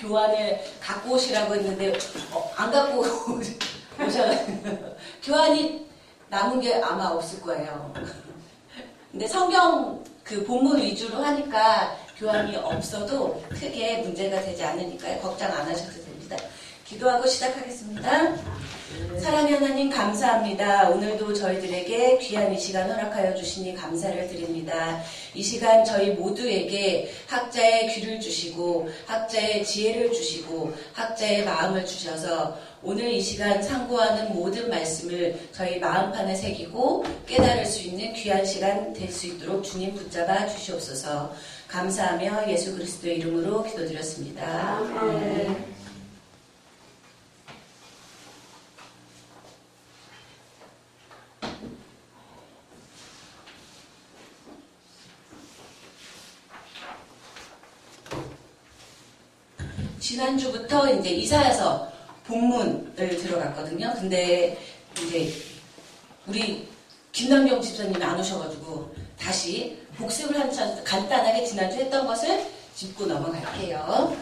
교환을 갖고 오시라고 했는데 안 갖고 오셔가지고 교환이 남은 게 아마 없을 거예요. 근데 성경 그 본문 위주로 하니까 교환이 없어도 크게 문제가 되지 않으니까 걱정 안 하셔도 됩니다. 기도하고 시작하겠습니다. 사랑의 하나님 감사합니다. 오늘도 저희들에게 귀한 이 시간 허락하여 주시니 감사를 드립니다. 이 시간 저희 모두에게 학자의 귀를 주시고 학자의 지혜를 주시고 학자의 마음을 주셔서 오늘 이 시간 상고하는 모든 말씀을 저희 마음판에 새기고 깨달을 수 있는 귀한 시간 될 수 있도록 주님 붙잡아 주시옵소서. 감사하며 예수 그리스도의 이름으로 기도드렸습니다. 아멘. 지난주부터 이제 이사야서 본문을 들어갔거든요. 근데 이제 우리 김남경 집사님이 안 오셔가지고 다시 복습을 한 간단하게 지난주 했던 것을 짚고 넘어갈게요.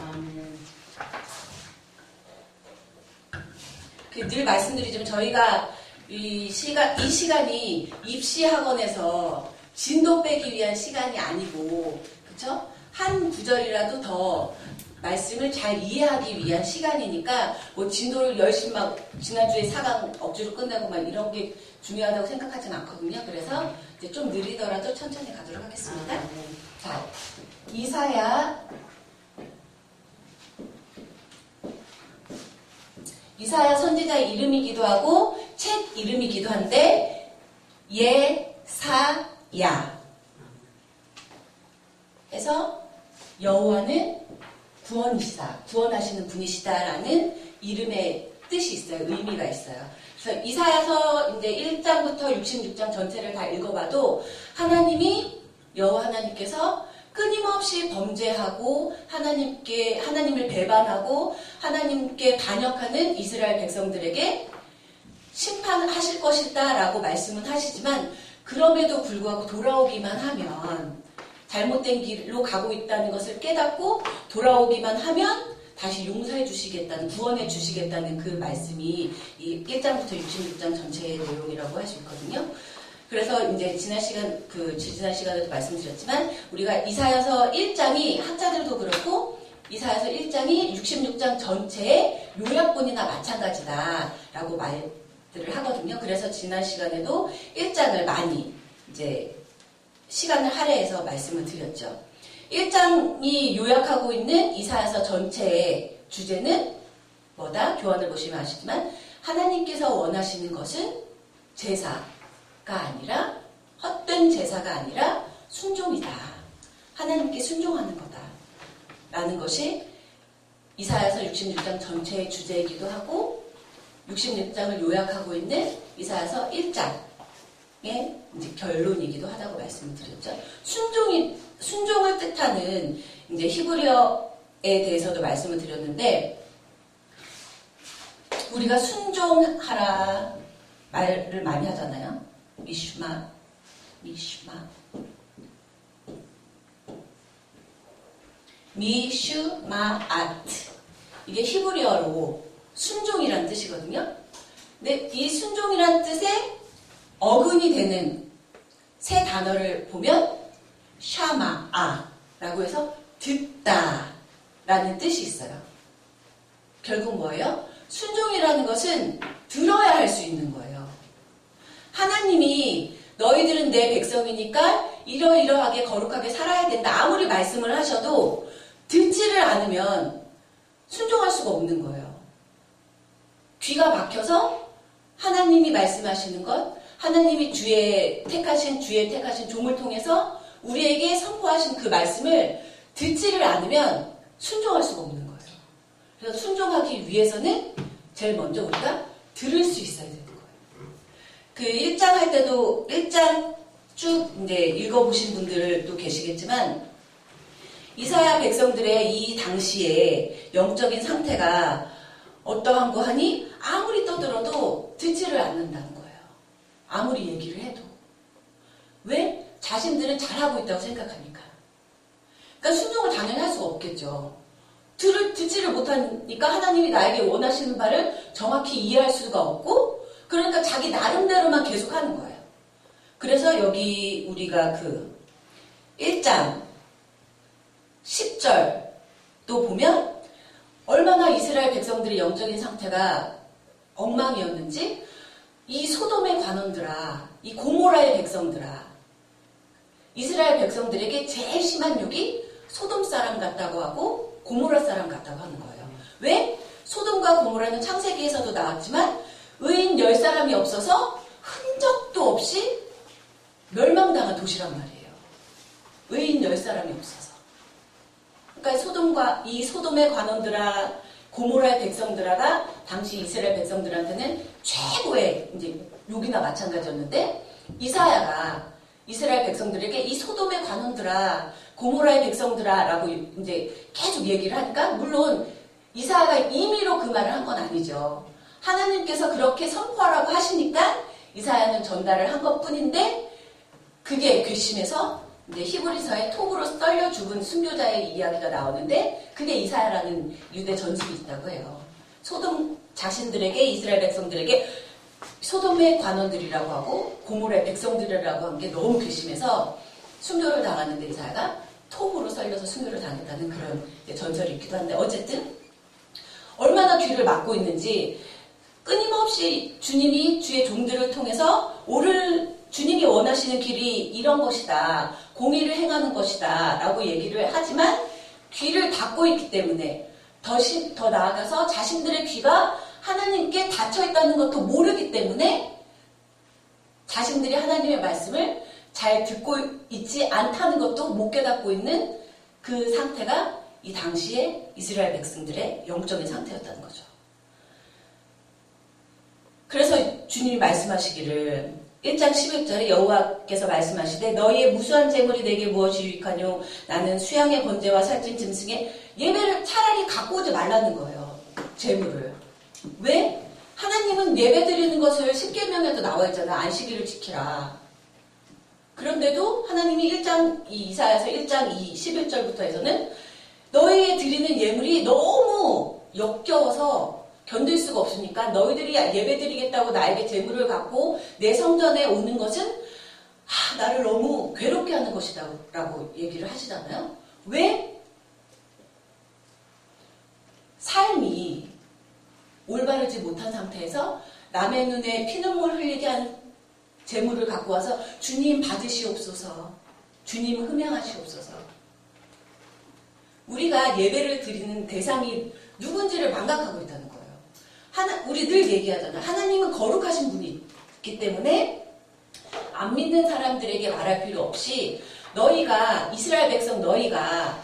늘 말씀드리지만 저희가 이 시간이 입시학원에서 진도 빼기 위한 시간이 아니고, 그쵸? 한 구절이라도 더 말씀을 잘 이해하기 위한 시간이니까 뭐 진도를 열심히 막 지난주에 4강 억지로 끝내고 막 이런 게 중요하다고 생각하진 않거든요. 그래서 이제 좀 느리더라도 천천히 가도록 하겠습니다. 자, 이사야 선지자의 이름이기도 하고 책 이름이기도 한데 예사야 해서 여호와는 구원하시는 분이시다라는 이름의 뜻이 있어요. 의미가 있어요. 그래서 이사야서 이제 1장부터 66장 전체를 다 읽어봐도 여호와 하나님께서 끊임없이 범죄하고 하나님을 배반하고 하나님께 반역하는 이스라엘 백성들에게 심판하실 것이다라고 말씀은 하시지만 그럼에도 불구하고 돌아오기만 하면 잘못된 길로 가고 있다는 것을 깨닫고 돌아오기만 하면 다시 용서해 주시겠다는, 구원해 주시겠다는 그 말씀이 이 1장부터 66장 전체의 내용이라고 할 수 있거든요. 그래서 이제 지난 시간에도 말씀드렸지만 우리가 이사야서 1장이 학자들도 그렇고 이사야서 1장이 66장 전체의 요약본이나 마찬가지다라고 말들을 하거든요. 그래서 지난 시간에도 1장을 많이 이제 시간을 할애해서 말씀을 드렸죠. 1장이 요약하고 있는 이사야서 전체의 주제는 뭐다? 교환을 보시면 아시지만 하나님께서 원하시는 것은 제사가 아니라 헛된 제사가 아니라 순종이다. 하나님께 순종하는 거다. 라는 것이 이사야서 66장 전체의 주제이기도 하고 66장을 요약하고 있는 이사야서 1장 의 이제 결론이기도 하다고 말씀을 드렸죠. 순종을 뜻하는 이제 히브리어에 대해서도 말씀을 드렸는데 우리가 순종하라 말을 많이 하잖아요. 미슈마. 미슈마아트. 이게 히브리어로 순종이라는 뜻이거든요. 근데 이 순종이라는 뜻에 어근이 되는 세 단어를 보면 샤마아라고 해서 듣다라는 뜻이 있어요. 결국 뭐예요? 순종이라는 것은 들어야 할 수 있는 거예요. 하나님이 너희들은 내 백성이니까 이러이러하게 거룩하게 살아야 된다. 아무리 말씀을 하셔도 듣지를 않으면 순종할 수가 없는 거예요. 귀가 막혀서 하나님이 말씀하시는 것, 하나님이 주의 택하신 종을 통해서 우리에게 선포하신 그 말씀을 듣지를 않으면 순종할 수가 없는 거예요. 그래서 순종하기 위해서는 제일 먼저 우리가 들을 수 있어야 되는 거예요. 그 1장 할 때도 1장 쭉 이제 읽어보신 분들도 계시겠지만 이사야 백성들의 이 당시에 영적인 상태가 어떠한 거 하니 아무리 떠들어도 듣지를 않는다는 거예요. 아무리 얘기를 해도. 왜? 자신들은 잘하고 있다고 생각하니까. 그러니까 순종을 당연히 할 수가 없겠죠. 들을 그걸 듣지를 못하니까 하나님이 나에게 원하시는 바를 정확히 이해할 수가 없고, 그러니까 자기 나름대로만 계속 하는 거예요. 그래서 여기 우리가 그 1장 10절도 보면 얼마나 이스라엘 백성들의 영적인 상태가 엉망이었는지, 이 소돔의 관원들아, 이 고모라의 백성들아, 이스라엘 백성들에게 제일 심한 욕이 소돔 사람 같다고 하고 고모라 사람 같다고 하는 거예요. 왜? 소돔과 고모라는 창세기에서도 나왔지만 의인 10사람이 없어서 흔적도 없이 멸망당한 도시란 말이에요. 의인 10사람이 없어서. 그러니까 이 소돔의 관원들아, 고모라의 백성들아가 당시 이스라엘 백성들한테는 최고의 이제 욕이나 마찬가지였는데, 이사야가 이스라엘 백성들에게 이 소돔의 관원들아, 고모라의 백성들아라고 이제 계속 얘기를 하니까, 물론 이사야가 임의로 그 말을 한 건 아니죠. 하나님께서 그렇게 선포하라고 하시니까 이사야는 전달을 한 것뿐인데, 그게 괘씸해서 이제 히브리서에 톱으로 떨려 죽은 순교자의 이야기가 나오는데, 그게 이사야라는 유대 전술이 있다고 해요. 소돔 자신들에게, 이스라엘 백성들에게 소돔의 관원들이라고 하고 고모라의 백성들이라고 한 게 너무 괘씸해서 순교를 당하는데, 이사야가 톱으로 썰려서 순교를 당했다는 그런 전설이 있기도 한데, 어쨌든 얼마나 귀를 막고 있는지, 끊임없이 주님이 주의 종들을 통해서 주님이 원하시는 길이 이런 것이다, 공의를 행하는 것이다 라고 얘기를 하지만 귀를 닫고 있기 때문에, 더 나아가서 자신들의 귀가 하나님께 닫혀있다는 것도 모르기 때문에 자신들이 하나님의 말씀을 잘 듣고 있지 않다는 것도 못 깨닫고 있는 그 상태가 이 당시에 이스라엘 백성들의 영적인 상태였다는 거죠. 그래서 주님이 말씀하시기를 1장 11절에 여호와께서 말씀하시되 너희의 무수한 재물이 내게 무엇이 유익하뇨? 나는 수양의 번제와 살찐 짐승의 예배를 차라리 갖고 오지 말라는 거예요. 재물을. 왜? 하나님은 예배 드리는 것을 십계명에도 나와 있잖아. 안식일을 지키라. 그런데도 하나님이 이사야서 1장 11절부터 해서는 너희의 드리는 예물이 너무 역겨워서 견딜 수가 없으니까 너희들이 예배 드리겠다고 나에게 재물을 갖고 내 성전에 오는 것은 나를 너무 괴롭게 하는 것이다 라고 얘기를 하시잖아요. 왜? 삶이 올바르지 못한 상태에서 남의 눈에 피눈물 흘리게 한 재물을 갖고 와서 주님 받으시옵소서, 주님 흠양하시옵소서. 우리가 예배를 드리는 대상이 누군지를 망각하고 있다는 거예요. 우리 늘 얘기하잖아. 하나님은 거룩하신 분이 있기 때문에 안 믿는 사람들에게 말할 필요 없이 이스라엘 백성 너희가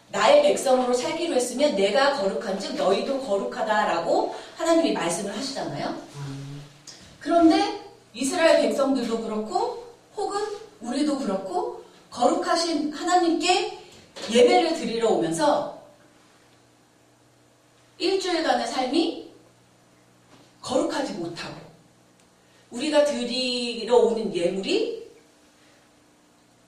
나의 백성으로 살기로 했으면 내가 거룩한 즉 너희도 거룩하다라고 하나님이 말씀을 하시잖아요. 그런데 이스라엘 백성들도 그렇고 혹은 우리도 그렇고 거룩하신 하나님께 예배를 드리러 오면서 일주일간의 삶이 거룩하지 못하고 우리가 드리러 오는 예물이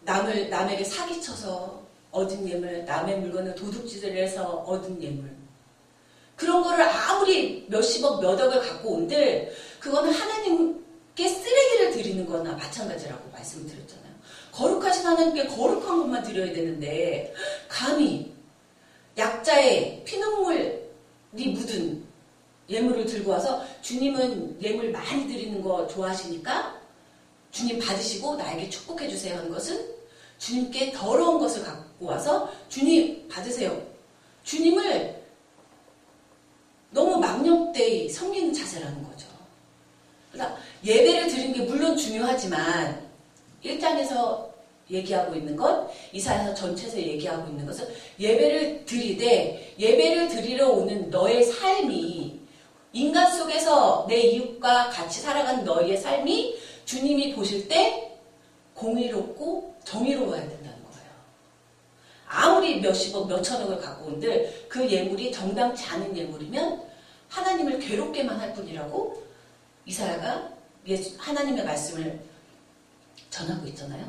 남에게 사기쳐서 얻은 예물, 남의 물건을 도둑질을 해서 얻은 예물, 그런 거를 아무리 몇십억 몇억을 갖고 온들 그거는 하나님께 쓰레기를 드리는 거나 마찬가지라고 말씀드렸잖아요. 거룩하신 하나님께 거룩한 것만 드려야 되는데 감히 약자의 피눈물이 묻은 예물을 들고 와서 주님은 예물 많이 드리는 거 좋아하시니까 주님 받으시고 나에게 축복해 주세요 하는 것은 주님께 더러운 것을 갖고 와서 주님 받으세요. 주님을 너무 망령되이 섬기는 자세라는 거죠. 그러니까 예배를 드리는 게 물론 중요하지만 1장에서 얘기하고 있는 것, 이사야서 전체에서 얘기하고 있는 것은 예배를 드리되 예배를 드리러 오는 너의 삶이 인간 속에서 내 이웃과 같이 살아가는 너희의 삶이 주님이 보실 때 공의롭고 정의로워야 된다는 거예요. 아무리 몇십억 몇천억을 갖고 온들 그 예물이 정당치 않은 예물이면 하나님을 괴롭게만 할 뿐이라고 이사야가 하나님의 말씀을 전하고 있잖아요.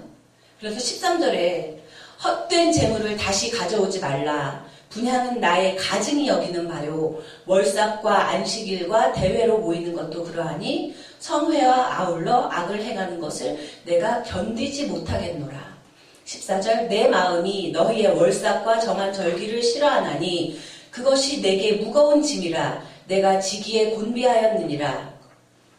그래서 13절에 헛된 재물을 다시 가져오지 말라. 분향은 나의 가증이 여기는 바요. 월삭과 안식일과 대회로 모이는 것도 그러하니 성회와 아울러 악을 행하는 것을 내가 견디지 못하겠노라. 14절 내 마음이 너희의 월삭과 정한 절기를 싫어하나니 그것이 내게 무거운 짐이라 내가 지기에 곤비하였느니라.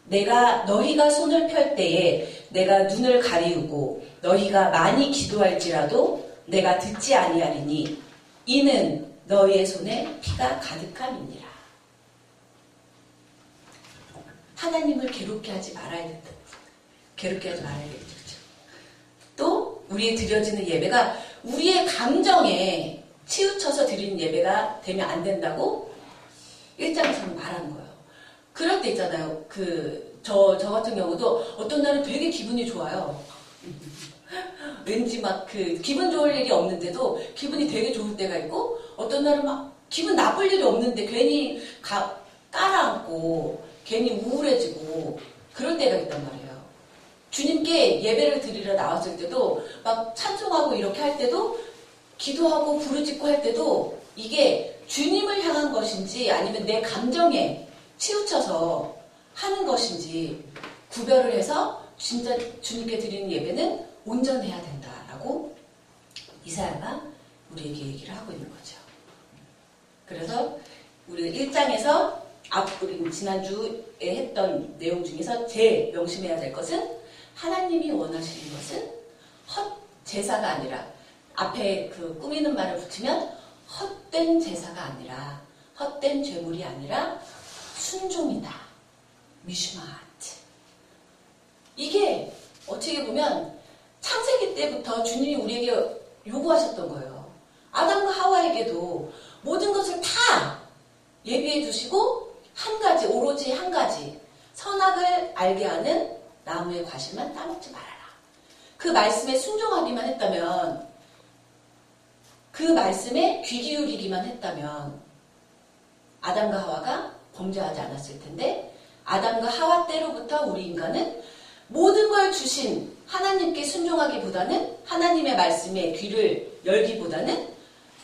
내가 너희가 손을 펼 때에 내가 눈을 가리우고 너희가 많이 기도할지라도 내가 듣지 아니하리니 이는 너희의 손에 피가 가득함이니라. 하나님을 괴롭게 하지 말아야 된다. 괴롭게 하지 말아야 되겠죠. 그렇죠? 또 우리의 드려지는 예배가 우리의 감정에 치우쳐서 드리는 예배가 되면 안 된다고 1장에서는 말하는 거예요. 그럴 때 있잖아요. 저 같은 경우도 어떤 날은 되게 기분이 좋아요. 왠지 막 기분 좋을 일이 없는데도 기분이 되게 좋을 때가 있고, 어떤 날은 막 기분 나쁠 일이 없는데 괜히 깔아앉고 괜히 우울해지고 그럴 때가 있단 말이에요. 주님께 예배를 드리러 나왔을 때도 막 찬송하고 이렇게 할 때도, 기도하고 부르짖고 할 때도 이게 주님을 향한 것인지 아니면 내 감정에 치우쳐서 하는 것인지 구별을 해서 진짜 주님께 드리는 예배는 온전해야 된다라고 이사야가 우리에게 얘기를 하고 있는 거죠. 그래서 우리 1장에서 우리 지난주에 했던 내용 중에서 제일 명심해야 될 것은, 하나님이 원하시는 것은 헛 제사가 아니라, 앞에 꾸미는 말을 붙이면 헛된 제사가 아니라, 헛된 죄물이 아니라 순종이다. 미슈마하트. 이게 어떻게 보면 창세기 때부터 주님이 우리에게 요구하셨던 거예요. 아담과 하와에게도 모든 것을 다 예비해 두시고 오로지 한 가지 선악을 알게 하는 나무의 과실만 따먹지 말아라. 그 말씀에 순종하기만 했다면, 그 말씀에 귀 기울이기만 했다면 아담과 하와가 범죄하지 않았을 텐데, 아담과 하와 때로부터 우리 인간은 모든 걸 주신 하나님께 순종하기보다는, 하나님의 말씀에 귀를 열기보다는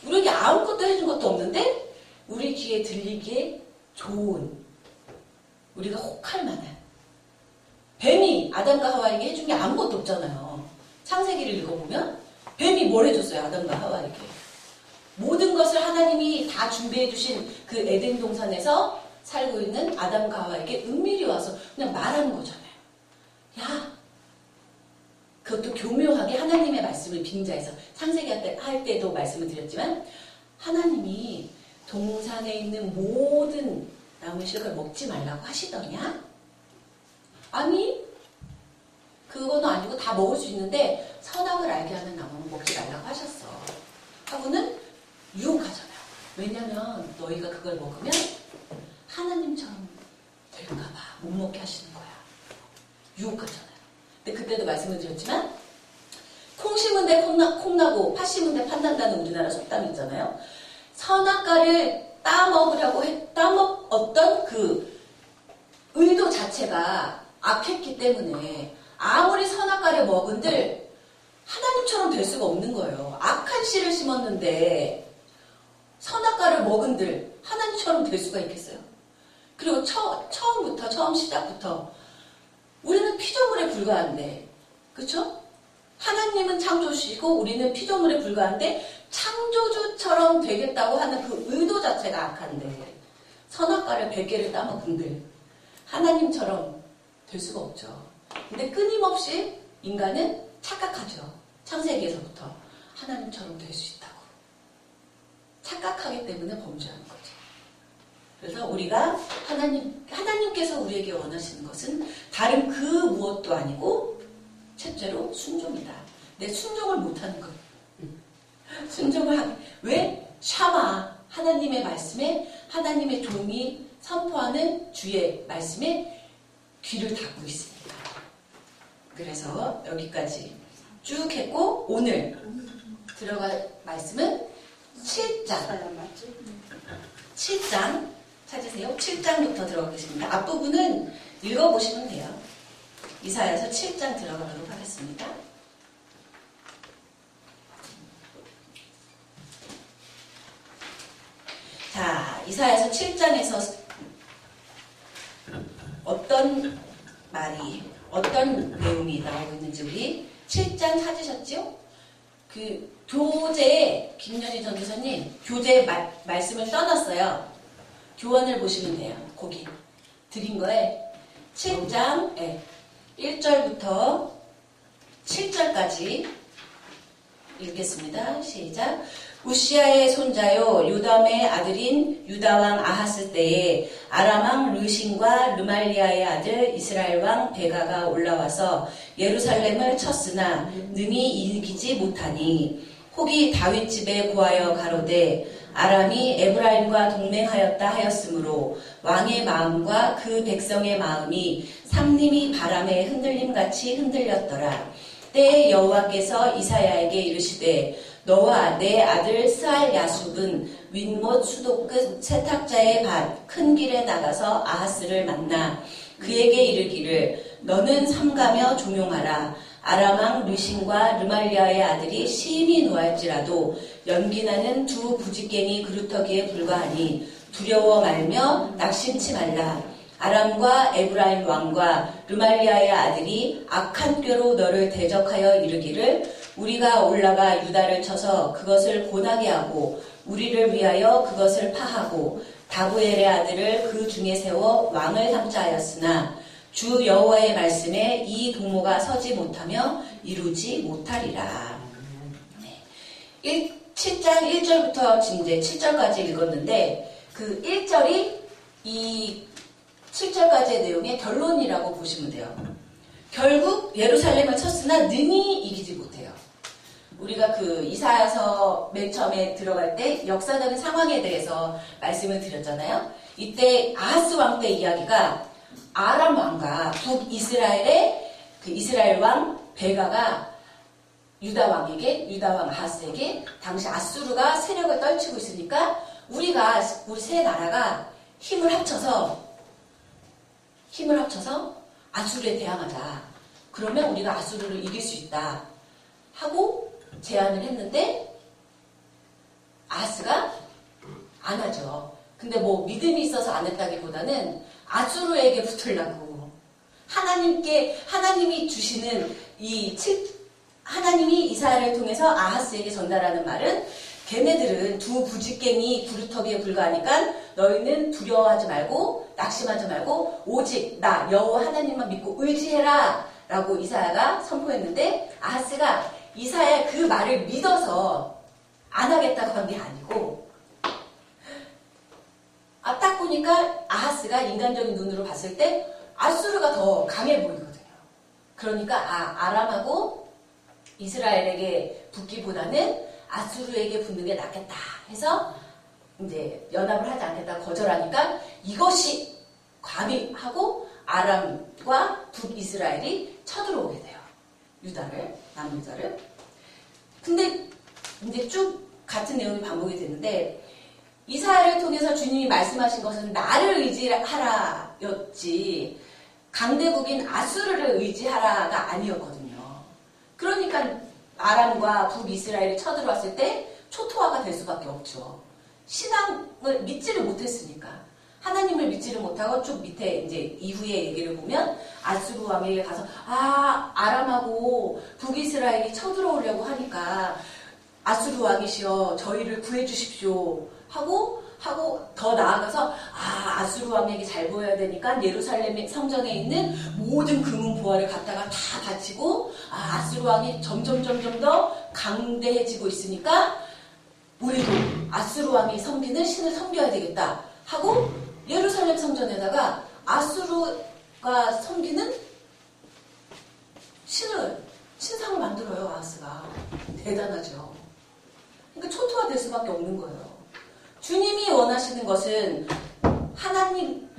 우리에게 아무것도 해준 것도 없는데 우리 귀에 들리기에 좋은, 우리가 혹할 만한, 뱀이 아담과 하와에게 해준 게 아무것도 없잖아요. 창세기를 읽어보면 뱀이 뭘 해줬어요? 아담과 하와에게 모든 것을 하나님이 다 준비해 주신 그 에덴 동산에서 살고 있는 아담과 하와에게 은밀히 와서 그냥 말하는 거잖아요. 야, 그것도 교묘하게 하나님의 말씀을 빙자해서, 창세기 할 때도 말씀을 드렸지만 하나님이 동산에 있는 모든 나무의 실과를 먹지 말라고 하시더냐? 아니, 그거는 아니고 다 먹을 수 있는데 선악을 알게 하는 나무는 먹지 말라고 하셨어 하고는 유혹하잖아요. 왜냐면 너희가 그걸 먹으면 하나님처럼 될까봐 못 먹게 하시는 거야. 유혹하잖아요. 근데 그때도 말씀을 드렸지만, 콩 심은 데 콩나고 팥 심은 데 팥난다는 우리나라 속담이 있잖아요. 선악과를 따먹었던 그 의도 자체가 악했기 때문에 아무리 선악과를 먹은들 하나님처럼 될 수가 없는 거예요. 악한 씨를 심었는데 선악과를 먹은들 하나님처럼 될 수가 있겠어요? 그리고 처음 시작부터 우리는 피조물에 불과한데, 그쵸? 하나님은 창조주시고 우리는 피조물에 불과한데 창조주처럼 되겠다고 하는 그 의도 자체가 악한데, 선악과를 100개를 따먹은들 하나님처럼 될 수가 없죠. 근데 끊임없이 인간은 착각하죠. 창세기에서부터 하나님처럼 될 수 있다고. 착각하기 때문에 범죄하는 거죠. 그래서 우리가 하나님께서 우리에게 원하시는 것은 다른 그 무엇도 아니고 첫째로 순종이다. 내 순종을 못하는 것. 왜? 샤마, 하나님의 말씀에, 하나님의 종이 선포하는 주의 말씀에 귀를 닫고 있습니다. 그래서 여기까지 쭉 했고, 오늘 들어갈 말씀은 7장 찾으세요. 7장부터 들어가겠습니다. 앞부분은 읽어보시면 돼요. 이사야서 7장 들어가도록 하겠습니다. 이사야서 7장에서 어떤 말이, 어떤 내용이 나오고 있는지 우리 7장 찾으셨죠? 그 교재, 김연희 전도사님 교재 말씀을 써놨어요. 교원을 보시면 돼요. 거기 드린 거에 7장 1절부터 7절까지 읽겠습니다. 시작. 우시아의 손자요 요담의 아들인 유다왕 아하스 때에 아람왕 르신과 르말리아의 아들 이스라엘왕 베가가 올라와서 예루살렘을 쳤으나 능히 이기지 못하니 혹이 다윗집에 고하여 가로되 아람이 에브라임과 동맹하였다 하였으므로 왕의 마음과 그 백성의 마음이 삼림이 바람에 흔들림같이 흔들렸더라. 때에 여호와께서 이사야에게 이르시되 너와 내 아들 스알 야숲은 윗못 수도 끝 세탁자의 밭 큰 길에 나가서 아하스를 만나 그에게 이르기를 너는 삼가며 종용하라. 아람왕 르신과 르말리아의 아들이 심히 노할지라도 연기나는 두 부직갱이 그루터기에 불과하니 두려워 말며 낙심치 말라. 아람과 에브라임 왕과 르말리아의 아들이 악한 꾀로 너를 대적하여 이르기를 우리가 올라가 유다를 쳐서 그것을 고나게 하고 우리를 위하여 그것을 파하고 다부엘의 아들을 그 중에 세워 왕을 삼자 하였으나 주 여호와의 말씀에 이 도모가 서지 못하며 이루지 못하리라. 7장 1절부터 이제 7절까지 읽었는데 그 1절이 이 7절까지의 내용의 결론이라고 보시면 돼요. 결국 예루살렘을 쳤으나 능히 이기지 못해요. 우리가 그 이사야서 맨 처음에 들어갈 때 역사적인 상황에 대해서 말씀을 드렸잖아요. 이때 아하스 왕 때 이야기가 아람 왕과 북이스라엘의 그 이스라엘 왕 베가가 유다 왕 아하스에게 당시 아수르가 세력을 떨치고 있으니까 우리 세 나라가 힘을 합쳐서 아수르에 대항하자. 그러면 우리가 아수르를 이길 수 있다 하고 제안을 했는데 아하스가 안 하죠. 근데 뭐 믿음이 있어서 안 했다기보다는 아수르에게 붙으려고 하나님이 주시는 하나님이 이사야를 통해서 아하스에게 전달하는 말은 걔네들은 두 부직갱이 구루터기에 불과하니까 너희는 두려워하지 말고 낙심하지 말고 오직 나 여호와 하나님만 믿고 의지해라 라고 이사야가 선포했는데 아하스가 이사야의 그 말을 믿어서 안 하겠다고 한 게 아니고 딱 보니까 아하스가 인간적인 눈으로 봤을 때 아수르가 더 강해 보이거든요. 그러니까 아람하고 이스라엘에게 붙기보다는 아수르에게 붙는 게 낫겠다 해서 이제 연합을 하지 않겠다 거절하니까 이것이 과비하고 아람과 북이스라엘이 쳐들어오게 돼요. 남유다를. 근데 이제 쭉 같은 내용이 반복이 되는데 이사야를 통해서 주님이 말씀하신 것은 나를 의지하라 였지 강대국인 아수르를 의지하라가 아니었거든요. 그러니까 아람과 북이스라엘이 쳐들어왔을 때 초토화가 될 수밖에 없죠. 신앙을 믿지를 못했으니까. 하나님을 믿지를 못하고 쭉 밑에 이제 이후의 얘기를 보면 아수르 왕에게 가서 아람하고 북이스라엘이 쳐들어오려고 하니까 아수르 왕이시여 저희를 구해주십시오 하고 더 나아가서 아수르 왕에게 잘 보여야 되니까 예루살렘 성전에 있는 모든 금은 보화를 갖다가 다 바치고 아수르 왕이 점점 더 강대해지고 있으니까 우리도 아수르 왕이 섬기는 신을 섬겨야 되겠다 하고 예루살렘 성전에다가 아수르가 섬기는 신상을 만들어요. 아하스가 대단하죠. 그러니까 초토화될 수밖에 없는 거예요. 주님이 원하시는 것은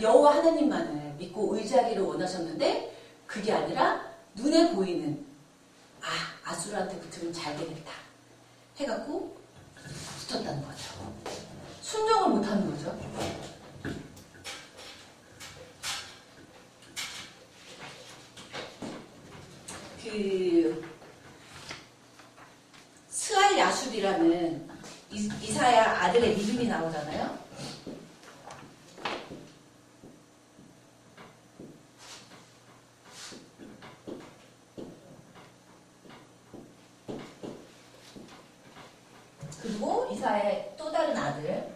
여호와 하나님만을 믿고 의지하기를 원하셨는데 그게 아니라 눈에 보이는 아수르한테 붙으면 잘 되겠다 해갖고 붙었다는 거죠. 순종을 못하는 거죠. 스알 야술이라는 이사야 아들의 이름이 나오잖아요. 그리고 이사야의 또 다른 아들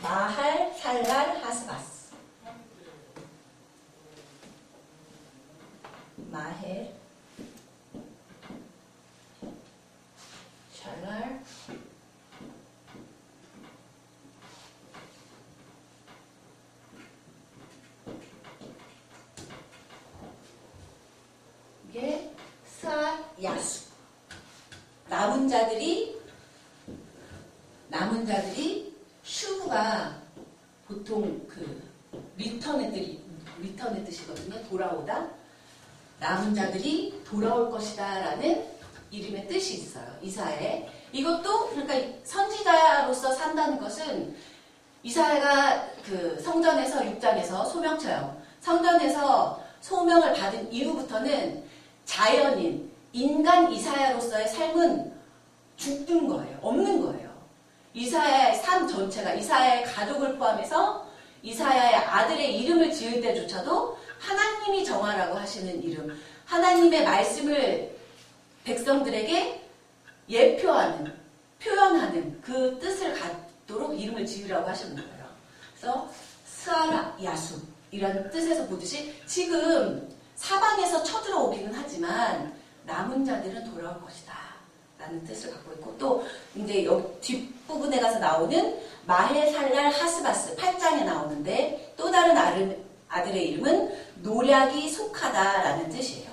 마할 살랄 하스바스. 마헬 샬랄 이게 스알 야수. 남은 자들이 슈브가 보통 그 리턴의 뜻이거든요. 돌아오다. 남은 자들이 돌아올 것이다 라는 이름의 뜻이 있어요. 이사야에. 이것도 그러니까 선지자로서 산다는 것은 이사야가 그 성전에서 6장에서 소명처럼 성전에서 소명을 받은 이후부터는 자연인 인간 이사야로서의 삶은 죽는 거예요. 없는 거예요. 이사야의 삶 전체가 이사야의 가족을 포함해서 이사야의 아들의 이름을 지을 때조차도 하나님이 정하라고 하시는 이름, 하나님의 말씀을 백성들에게 예표하는, 표현하는 그 뜻을 갖도록 이름을 지으라고 하시는 거예요. 그래서 스아라 야수이라는 뜻에서 보듯이 지금 사방에서 쳐들어오기는 하지만 남은 자들은 돌아올 것이다 라는 뜻을 갖고 있고, 또 이제 여기 뒷부분에 가서 나오는 마헬살랄 하스바스 8장에 나오는데 또 다른 아들의 이름은 노략이 속하다 라는 뜻이에요.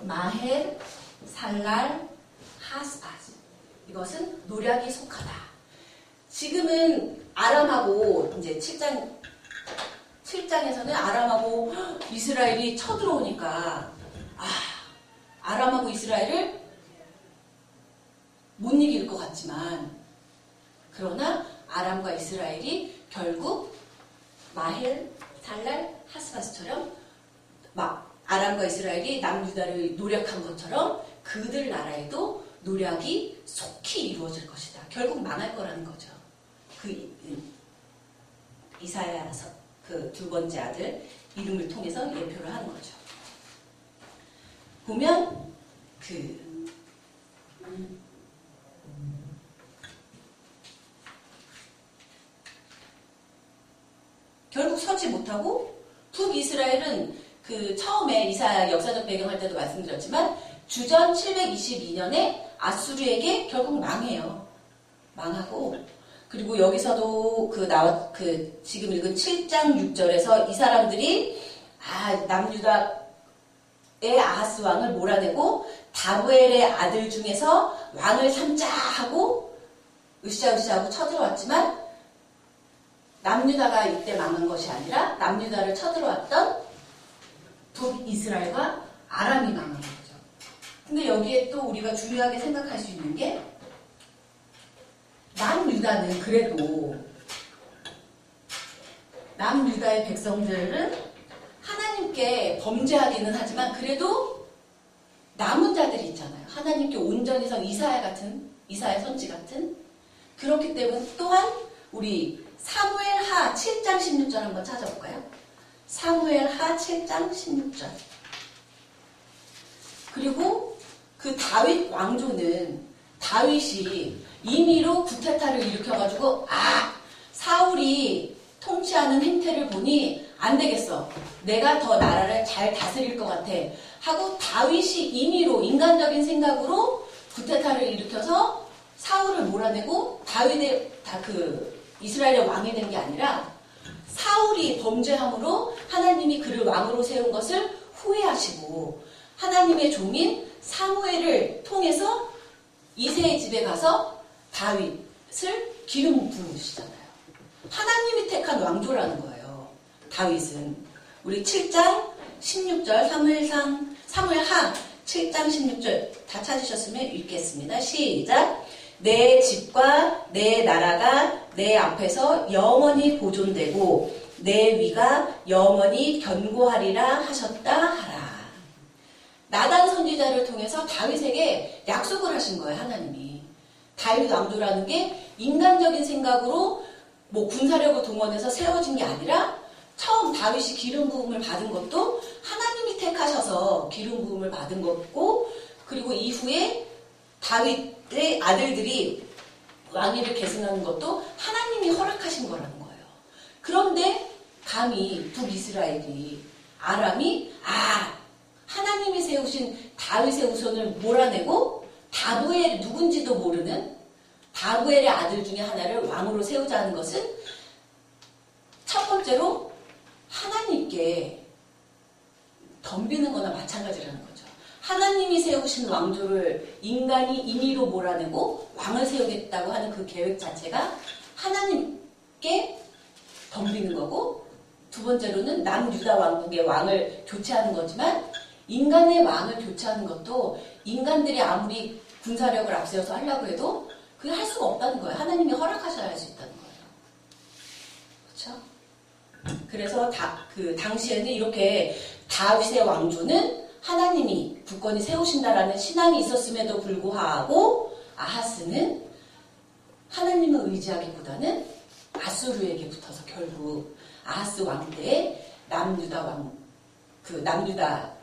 마헬살랄 하스바스, 이것은 노략이 속하다. 지금은 아람하고 이제 7장에서는 아람하고 이스라엘이 쳐들어오니까 아람하고 이스라엘을 못 이길 것 같지만, 그러나 아람과 이스라엘이 결국 마헬, 살랄, 하스바스처럼 아람과 이스라엘이 남유다를 노력한 것처럼 그들 나라에도 노력이 속히 이루어질 것이다. 결국 망할 거라는 거죠. 그 이사야서 그 두 번째 아들 이름을 통해서 예표를 하는 거죠. 보면 결국 서지 못하고 북이스라엘은 그 처음에 이사야 역사적 배경할 때도 말씀드렸지만 주전 722년에 아수르에게 결국 망해요. 망하고, 그리고 여기서도 지금 읽은 7장 6절에서 이 사람들이 남유다의 아하스 왕을 몰아내고 다부엘의 아들 중에서 왕을 삼자 하고 으쌰으쌰하고 쳐들어왔지만, 남유다가 이때 망한 것이 아니라 남유다를 쳐들어왔던 북이스라엘과 아람이 망한 거죠. 근데 여기에 또 우리가 중요하게 생각할 수 있는 게, 남유다는 그래도 남유다의 백성들은 하나님께 범죄하기는 하지만 그래도 남은 자들이 있잖아요. 하나님께 온전히 성 이사야 선지 같은. 그렇기 때문에 또한 우리 사무엘하 7장 16절 한번 찾아볼까요? 사무엘하 7장 16절. 그리고 그 다윗 왕조는 다윗이 임의로 구테타를 일으켜가지고 사울이 통치하는 행태를 보니 안 되겠어, 내가 더 나라를 잘 다스릴 것 같아 하고 다윗이 임의로 인간적인 생각으로 구테타를 일으켜서 사울을 몰아내고 다윗의 이스라엘의 왕이 된 게 아니라 사울이 범죄함으로 하나님이 그를 왕으로 세운 것을 후회하시고 하나님의 종인 사무엘을 통해서 이새의 집에 가서 다윗을 기름 부으시잖아요. 하나님이 택한 왕조라는 거예요. 다윗은. 우리 7장 16절 사무엘하 7장 16절 다 찾으셨으면 읽겠습니다. 시작. 내 집과 내 나라가 내 앞에서 영원히 보존되고 내 위가 영원히 견고하리라 하셨다 하라. 나단 선지자를 통해서 다윗에게 약속을 하신 거예요. 하나님이. 다윗 왕조라는 게 인간적인 생각으로 군사력을 동원해서 세워진 게 아니라 처음 다윗이 기름 부음을 받은 것도 하나님이 택하셔서 기름 부음을 받은 거고, 그리고 이후에 다윗의 아들들이 왕위를 계승하는 것도 하나님이 허락하신 거라는 거예요. 그런데 감히 북이스라엘이 아람이 하나님이 세우신 다윗의 후손을 몰아내고 다부엘 누군지도 모르는 다부엘의 아들 중에 하나를 왕으로 세우자는 것은 첫 번째로 하나님께 덤비는 거나 마찬가지라는 거죠. 하나님이 세우신 왕조를 인간이 임의로 몰아내고 왕을 세우겠다고 하는 그 계획 자체가 하나님께 덤비는 거고, 두 번째로는 남유다 왕국의 왕을 교체하는 거지만 인간의 왕을 교체하는 것도 인간들이 아무리 군사력을 앞세워서 하려고 해도 그게 할 수가 없다는 거예요. 하나님이 허락하셔야 할 수 있다는 거예요. 그렇죠? 그래서 그 당시에는 이렇게 다윗의 왕조는 하나님이 굳건히 세우신다라는 신앙이 있었음에도 불구하고 아하스는 하나님을 의지하기보다는 아수르에게 붙어서 결국 아하스 왕 때에 남유다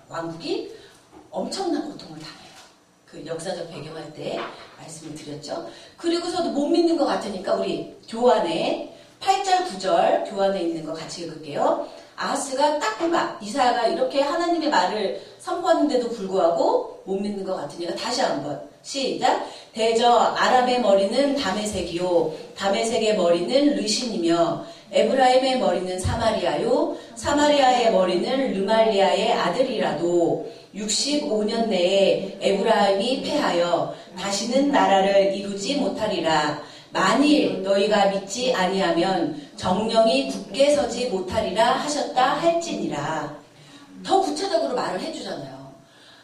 왕국이 엄청난 고통을 당해요. 그 역사적 배경할 때 말씀을 드렸죠. 그리고서도 못 믿는 것 같으니까 우리 교환에 8절 9절 교환에 있는 거 같이 읽을게요. 아하스가 딱 보면 이사야가 이렇게 하나님의 말을 선포하는데도 불구하고 못 믿는 것 같으니까 다시 한번 시작. 대저 아람의 머리는 다메섹이요 다메섹의 머리는 르신이며 에브라임의 머리는 사마리아요 사마리아의 머리는 르말리아의 아들이라도 65년 내에 에브라임이 패하여 다시는 나라를 이루지 못하리라. 만일 너희가 믿지 아니하면 정령이 굳게 서지 못하리라 하셨다 할지니라. 더 구체적으로 말을 해주잖아요.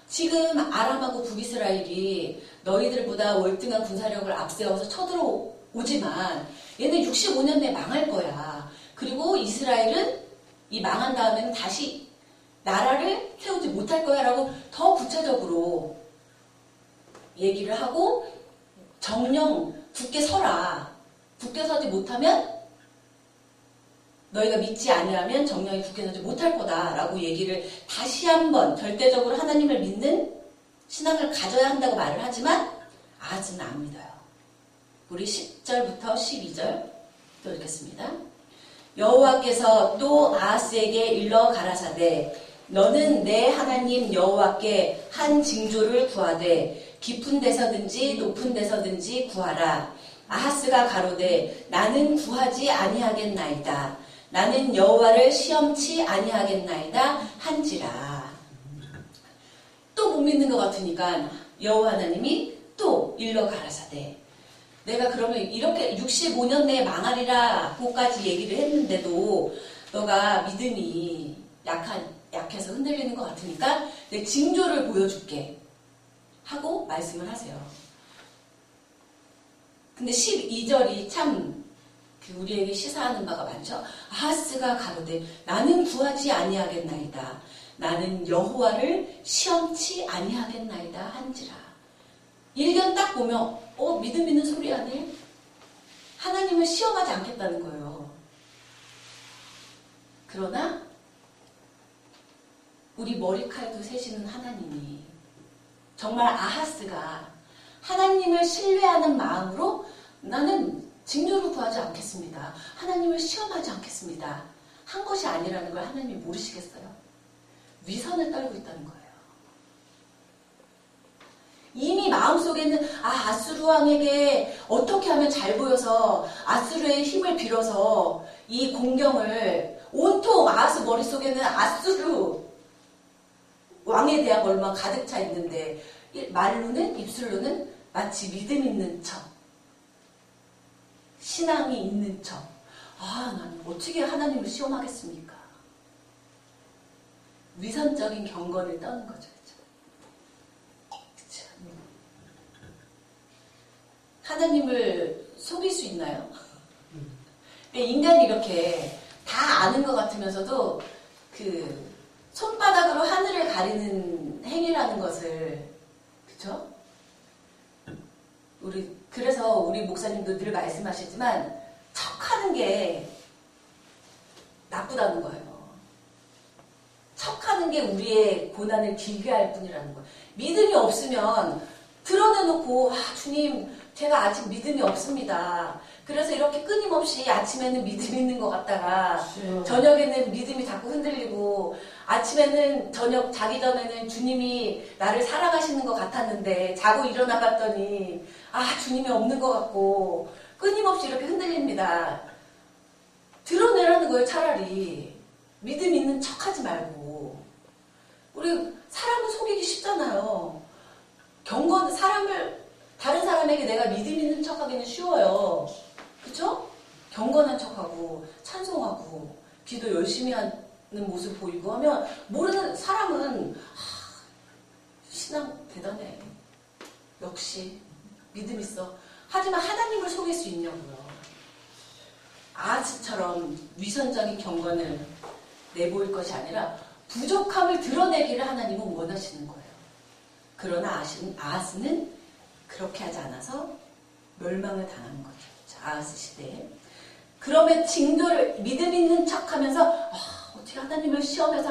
지금 아람하고 북이스라엘이 너희들보다 월등한 군사력을 앞세워서 쳐들어오지만 얘는 65년 내에 망할 거야. 그리고 이스라엘은 이 망한 다음에는 다시 나라를 세우지 못할 거야 라고 더 구체적으로 얘기를 하고, 정령 굳게 서라. 굳게 서지 못하면 너희가 믿지 않으면 정령이 굳게 서지 못할 거다라고 얘기를 다시 한번 절대적으로 하나님을 믿는 신앙을 가져야 한다고 말을 하지만 아하스는 안 믿어요. 우리 10절부터 12절 또 읽겠습니다. 여호와께서 또 아하스에게 일러 가라사대 너는 내 하나님 여호와께 한 징조를 구하되 깊은 데서든지 높은 데서든지 구하라. 아하스가 가로되 나는 구하지 아니하겠나이다. 나는 여호와를 시험치 아니하겠나이다 한지라. 또 못 믿는 것 같으니까 여호와 하나님이 또 일러 가라사대 내가 그러면 이렇게 65년 내에 망하리라고까지 얘기를 했는데도 너가 믿음이 약해서 흔들리는 것 같으니까 내 징조를 보여줄게 하고 말씀을 하세요. 근데 12절이 참 우리에게 시사하는 바가 많죠. 아하스가 가로되 나는 구하지 아니하겠나이다. 나는 여호와를 시험치 아니하겠나이다 한지라. 1년 딱 보면 믿음 있는 소리 아니에요? 하나님을 시험하지 않겠다는 거예요. 그러나 우리 머리칼도 세시는 하나님이 정말 아하스가 하나님을 신뢰하는 마음으로 나는 징조를 구하지 않겠습니다. 하나님을 시험하지 않겠습니다. 한 것이 아니라는 걸 하나님이 모르시겠어요? 위선을 떨고 있다는 거예요. 이미 마음속에는 아수르 왕에게 어떻게 하면 잘 보여서 아수르의 힘을 빌어서 이 공경을 온통 아하스 머릿속에는 아수르 왕에 대한 것만 가득 차 있는데 말로는 입술로는 마치 믿음 있는 척 신앙이 있는 척 나는 어떻게 하나님을 시험하겠습니까? 위선적인 경건을 떠는 거죠. 그쵸? 하나님을 속일 수 있나요? 인간이 이렇게 다 아는 것 같으면서도 그 손바닥으로 하늘을 가리는 행위라는 것을 그쵸? 그래서 우리 목사님도 늘 말씀하시지만 척하는 게 나쁘다는 거예요. 척하는 게 우리의 고난을 길게 할 뿐이라는 거예요. 믿음이 없으면 드러내놓고 주님 제가 아직 믿음이 없습니다. 그래서 이렇게 끊임없이 아침에는 믿음이 있는 것 같다가 저녁에는 믿음이 자꾸 흔들리고 아침에는 저녁 자기 전에는 주님이 나를 사랑하시는 것 같았는데 자고 일어나 봤더니 주님이 없는 것 같고 끊임없이 이렇게 흔들립니다. 드러내라는 거예요. 차라리 믿음 있는 척하지 말고. 우리 사람을 속이기 쉽잖아요. 다른 사람에게 내가 믿음 있는 척하기는 쉬워요. 그쵸? 경건한 척하고 찬송하고 기도 열심히 하는 모습 보이고 하면 모르는 사람은 신앙 대단해. 역시 믿음 있어. 하지만 하나님을 속일 수 있냐고요. 아하스처럼 위선적인 경건을 내보일 것이 아니라 부족함을 드러내기를 하나님은 원하시는 거예요. 그러나 아하스는 그렇게 하지 않아서 멸망을 당하는 거죠. 아하스 시대에. 그러면 믿음 있는 척하면서 어떻게 하나님을 시험해서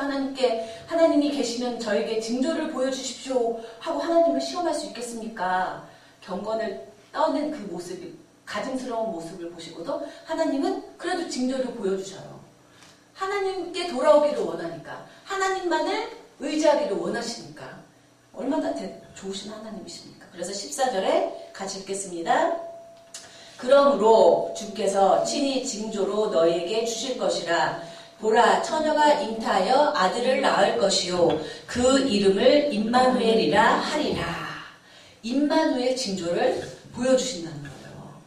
하나님이 계시면 저에게 징조를 보여주십시오 하고 하나님을 시험할 수 있겠습니까? 경건을 떠는 그 모습이 가증스러운 모습을 보시고도 하나님은 그래도 징조를 보여주셔요. 하나님께 돌아오기를 원하니까 하나님만을 의지하기를 원하시니까 얼마나 좋으신 하나님이십니까? 그래서 14절에 같이 읽겠습니다. 그러므로 주께서 친히 징조로 너희에게 주실 것이라. 보라, 처녀가 잉타하여 아들을 낳을 것이요 그 이름을 임마누엘이라 하리라. 임마누엘 징조를 보여주신다는 거예요.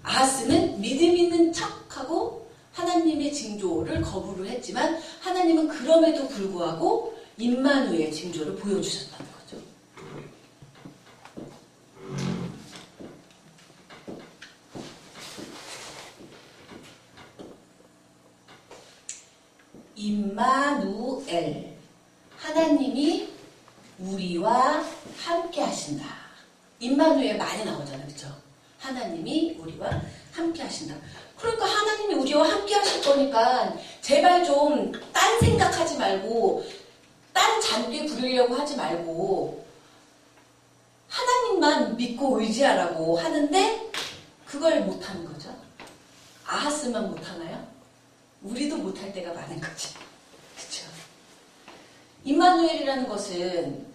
아하스는 믿음 있는 척하고 하나님의 징조를 거부를 했지만 하나님은 그럼에도 불구하고 임마누엘 징조를 보여주셨다는 거죠. 임마누엘, 하나님이 우리와 함께 하신다. 임마누엘 많이 나오잖아요. 그렇죠? 하나님이 우리와 함께 하신다. 그러니까 하나님이 우리와 함께 하실 거니까 제발 좀 딴 생각하지 말고 딴 잔꾀 부리려고 하지 말고 하나님만 믿고 의지하라고 하는데 그걸 못하는 거죠. 아하스만 못하나요? 우리도 못할 때가 많은 거죠. 그렇죠? 임마누엘이라는 것은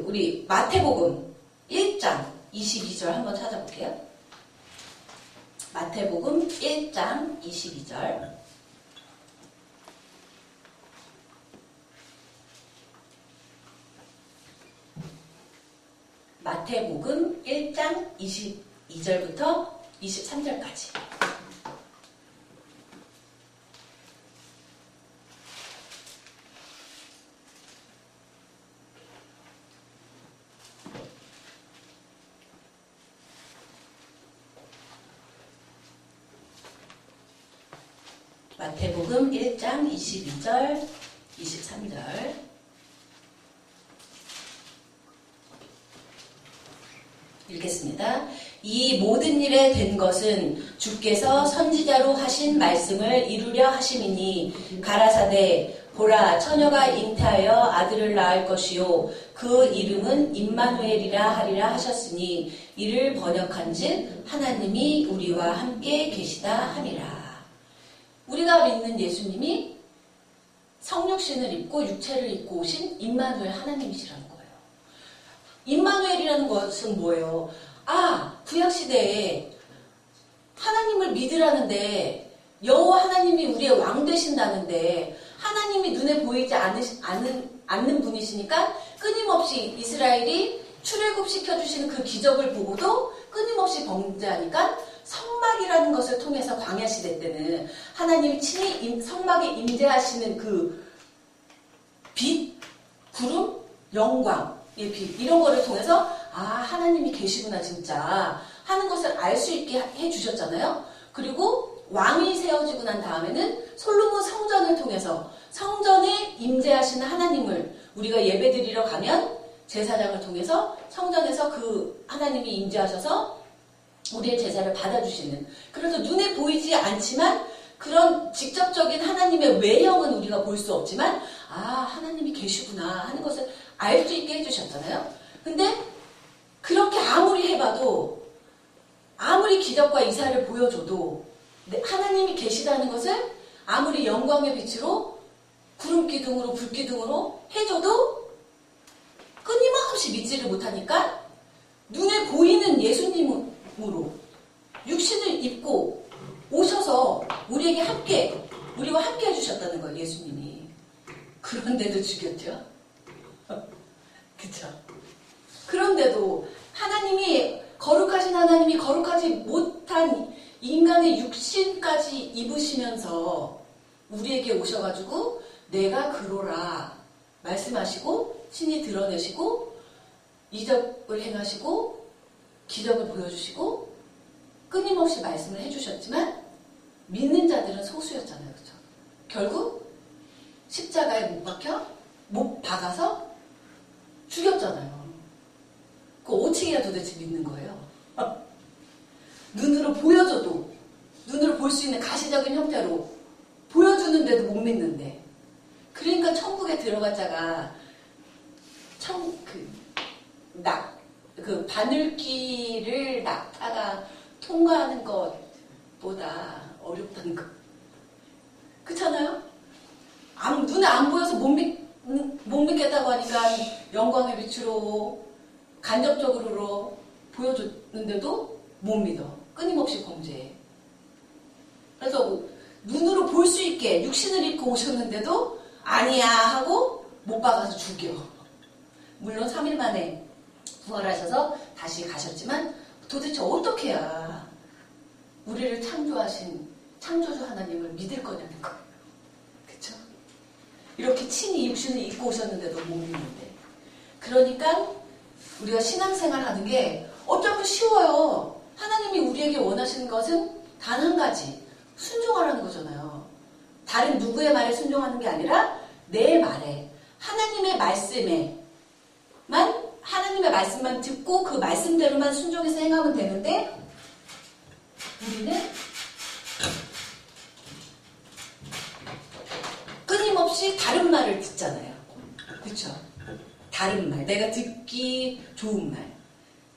우리 마태복음 1장 22절 한번 찾아볼게요. 마태복음 1장 22절. 마태복음 1장 22절부터 23절까지. 마태복음 1장 22절, 23절. 읽겠습니다. 이 모든 일에 된 것은 주께서 선지자로 하신 말씀을 이루려 하심이니 가라사대 보라 처녀가 잉태하여 아들을 낳을 것이요 그 이름은 임마누엘이라 하리라 하셨으니 이를 번역한즉 하나님이 우리와 함께 계시다 함이라. 우리가 믿는 예수님이 성육신을 입고 육체를 입고 오신 임마누엘 하나님이시라는 거예요. 임마누엘이라는 것은 뭐예요? 구약시대에 하나님을 믿으라는데 여호와 하나님이 우리의 왕 되신다는데 하나님이 눈에 보이지 않는 분이시니까 끊임없이 이스라엘이 출애굽시켜주시는 그 기적을 보고도 끊임없이 범죄하니까 성막이라는 것을 통해서 광야시대 때는 하나님이 친히 성막에 임재하시는 그 빛, 구름, 영광의 빛 이런 거를 통해서 하나님이 계시구나 진짜 하는 것을 알 수 있게 해주셨잖아요. 그리고 왕이 세워지고 난 다음에는 솔로몬 성전을 통해서 성전에 임재하시는 하나님을 우리가 예배드리러 가면 제사장을 통해서 성전에서 그 하나님이 임재하셔서 우리의 제사를 받아주시는, 그래서 눈에 보이지 않지만 그런 직접적인 하나님의 외형은 우리가 볼 수 없지만 하나님이 계시구나 하는 것을 알 수 있게 해주셨잖아요. 근데 그렇게 아무리 해봐도 아무리 기적과 이사를 보여줘도 하나님이 계시다는 것을 아무리 영광의 빛으로 구름 기둥으로 불 기둥으로 해줘도 끊임없이 믿지를 못하니까 눈에 보이는 예수님으로 육신을 입고 오셔서 우리와 함께 해주셨다는 거예요. 예수님이. 그런데도 죽였죠. 그쵸? 그런데도 거룩하신 하나님이 거룩하지 못한 인간의 육신까지 입으시면서 우리에게 오셔가지고 내가 그로라 말씀하시고 친히 드러내시고 이적을 행하시고 기적을 보여주시고 끊임없이 말씀을 해주셨지만 믿는 자들은 소수였잖아요. 그렇죠? 결국 십자가에 못 박아서 죽였잖아요. 그 어떻게 해야 도대체 믿는 거예요? 눈으로 보여줘도 눈으로 볼 수 있는 가시적인 형태로 보여주는데도 못 믿는데 그러니까 천국에 들어갈 자가 바늘길을 낙타가 통과하는 것보다 어렵다는 거. 그렇잖아요? 눈에 안 보여서 못 믿겠다고 하니까 영광의 빛으로 간접적으로 보여줬는데도 못 믿어. 끊임없이 범죄해. 그래서 눈으로 볼 수 있게 육신을 입고 오셨는데도 아니야 하고 못 박아서 죽여. 물론 3일 만에 부활하셔서 다시 가셨지만 도대체 어떻게 해야 우리를 창조하신 창조주 하나님을 믿을 거냐는 거예요. 그쵸? 이렇게 친히 육신을 입고 오셨는데도 못 믿는데. 그러니까 우리가 신앙생활 하는 게 어쩌면 쉬워요. 하나님이 우리에게 원하시는 것은 단 한 가지. 순종하라는 거잖아요. 다른 누구의 말에 순종하는 게 아니라 내 말에 하나님의 말씀만 듣고 그 말씀대로만 순종해서 행하면 되는데 우리는 끊임없이 다른 말을 듣잖아요. 그렇죠? 다른 말, 내가 듣기 좋은 말.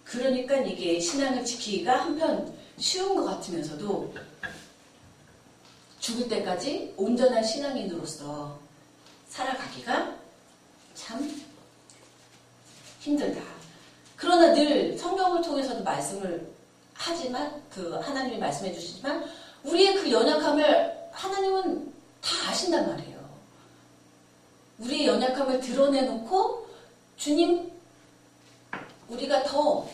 그러니까 이게 신앙을 지키기가 한편 쉬운 것 같으면서도 죽을 때까지 온전한 신앙인으로서 살아가기가 참 힘들다. 그러나 늘 성경을 통해서도 말씀을 하지만 하나님이 말씀해 주시지만 우리의 그 연약함을 하나님은 다 아신단 말이에요. 우리의 연약함을 드러내놓고 주님, 우리가 더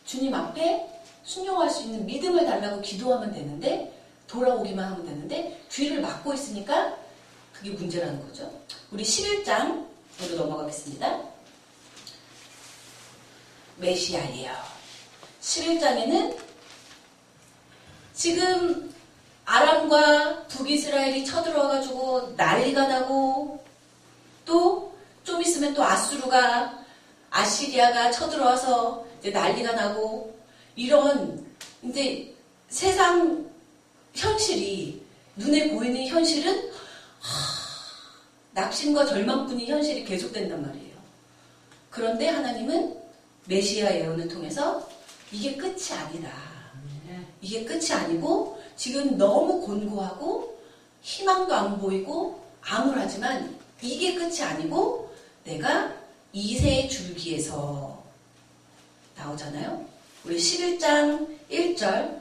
주님 앞에 순종할 수 있는 믿음을 달라고 기도하면 되는데 돌아오기만 하면 되는데 귀를 막고 있으니까 그게 문제라는 거죠. 우리 11장으로 넘어가겠습니다. 메시아예요. 11장에는 지금 아람과 북이스라엘이 쳐들어와가지고 난리가 나고 또 좀 있으면 또 아시리아가 쳐들어와서 이제 난리가 나고 이런 이제 세상 현실이 눈에 보이는 현실은 낙심과 절망뿐인 현실이 계속된단 말이에요. 그런데 하나님은 메시아 예언을 통해서 이게 끝이 아니다. 이게 끝이 아니고 지금 너무 곤고하고 희망도 안 보이고 암울하지만 이게 끝이 아니고 내가 2세의 줄기에서 나오잖아요. 우리 11장 1절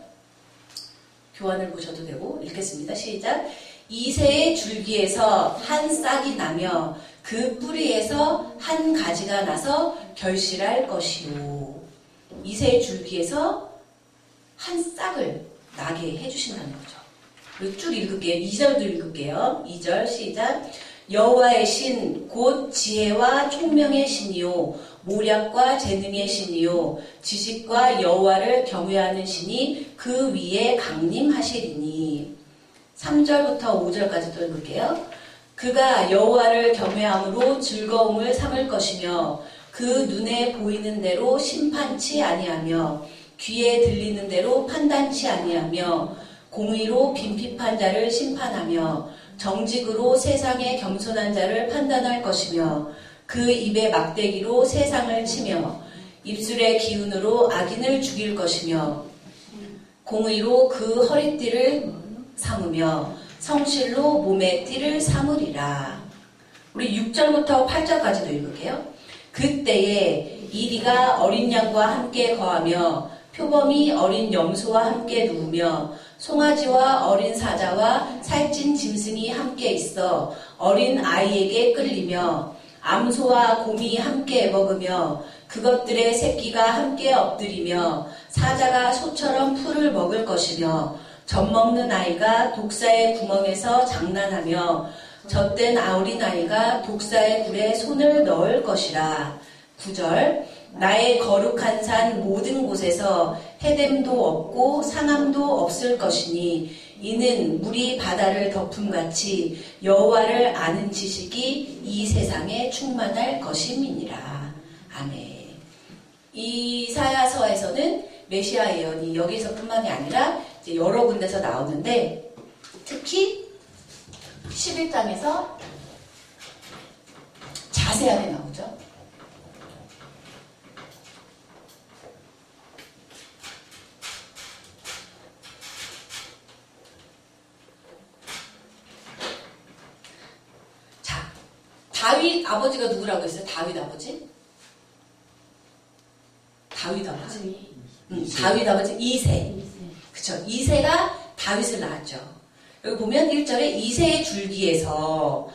교환을 보셔도 되고 읽겠습니다. 시작. 2세의 줄기에서 한 싹이 나며 그 뿌리에서 한 가지가 나서 결실할 것이요. 2세의 줄기에서 한 싹을 나게 해주신다는 거죠. 그리고 쭉 읽을게요. 2절도 읽을게요. 2절 시작. 여호와의 신 곧 지혜와 총명의 신이요 모략과 재능의 신이요 지식과 여호와를 경외하는 신이 그 위에 강림하시리니. 3절부터 5절까지 또 읽을게요. 그가 여호와를 경외함으로 즐거움을 삼을 것이며 그 눈에 보이는 대로 심판치 아니하며 귀에 들리는 대로 판단치 아니하며 공의로 빈핍한 자를 심판하며 정직으로 세상의 겸손한 자를 판단할 것이며 그 입의 막대기로 세상을 치며 입술의 기운으로 악인을 죽일 것이며 공의로 그 허리띠를 삼으며 성실로 몸의 띠를 삼으리라. 우리 6절부터 8절까지도 읽을게요. 그때에 이리가 어린 양과 함께 거하며 표범이 어린 염소와 함께 누우며 송아지와 어린 사자와 살찐 짐승이 함께 있어 어린 아이에게 끌리며 암소와 곰이 함께 먹으며 그것들의 새끼가 함께 엎드리며 사자가 소처럼 풀을 먹을 것이며 젖먹는 아이가 독사의 구멍에서 장난하며 젖된 어린 아이가 독사의 굴에 손을 넣을 것이라. 9절 나의 거룩한 산 모든 곳에서 해됨도 없고 상함도 없을 것이니 이는 물이 바다를 덮음같이 여호와를 아는 지식이 이 세상에 충만할 것임이니라. 아멘. 이사야서에서는 메시아 예언이 여기서뿐만이 아니라 이제 여러 군데서 나오는데 특히 11장에서 자세하게 나오죠. 자, 다윗 아버지가 누구라고 했어요? 다윗 아버지? 다윗 아버지. 다윗 아버지 이세. 그쵸. 이세가 다윗을 낳았죠. 여기 보면 1절에 이세의 줄기에서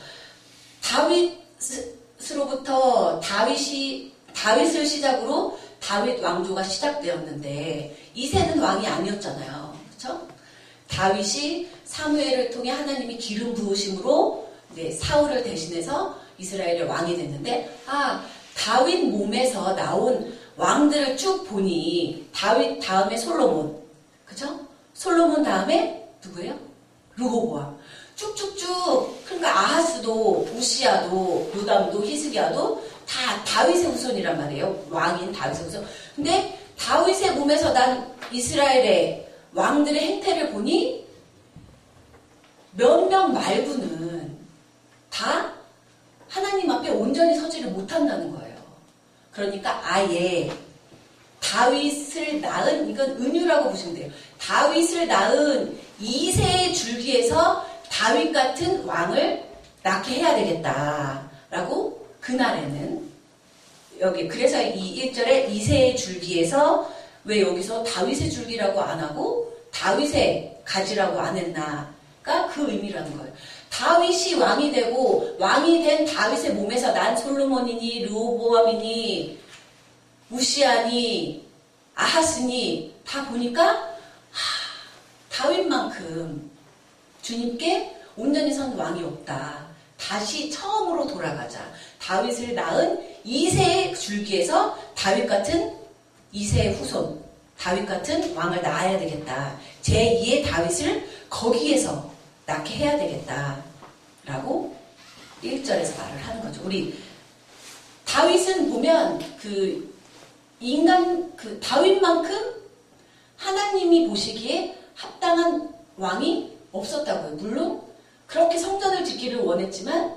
다윗으로부터 다윗을 시작으로 다윗 왕조가 시작되었는데 이세는 왕이 아니었잖아요. 그쵸? 다윗이 사무엘을 통해 하나님이 기름 부으심으로 이제 사울을 대신해서 이스라엘의 왕이 됐는데 다윗 몸에서 나온 왕들을 쭉 보니 다윗 다음에 솔로몬, 그죠? 솔로몬 다음에 누구예요? 르호보암. 쭉쭉쭉. 그러니까 아하스도 우시야도 요담도 히스기야도 다 다윗의 후손이란 말이에요. 왕인 다윗의 후손. 근데 다윗의 몸에서 난 이스라엘의 왕들의 행태를 보니 몇 명 말고는 다 하나님 앞에 온전히 서지를 못한다는 거예요. 그러니까 아예 다윗을 낳은, 이건 은유라고 보시면 돼요. 다윗을 낳은 이세의 줄기에서 다윗 같은 왕을 낳게 해야 되겠다라고 그날에는 여기 그래서 이 1절에 이세의 줄기에서 왜 여기서 다윗의 줄기라고 안 하고 다윗의 가지라고 안 했나가 그 의미라는 거예요. 다윗이 왕이 되고 왕이 된 다윗의 몸에서 난 솔로몬이니 르호보암이니 우시아니 아하스니 다 보니까 다윗만큼 주님께 온전히 선 왕이 없다. 다시 처음으로 돌아가자. 다윗을 낳은 이세의 줄기에서 다윗 같은 이세의 후손, 다윗 같은 왕을 낳아야 되겠다. 제2의 다윗을 거기에서 낳게 해야 되겠다. 라고 1절에서 말을 하는 거죠. 우리 다윗은 보면 다윗만큼 하나님이 보시기에 합당한 왕이 없었다고요. 물론 그렇게 성전을 짓기를 원했지만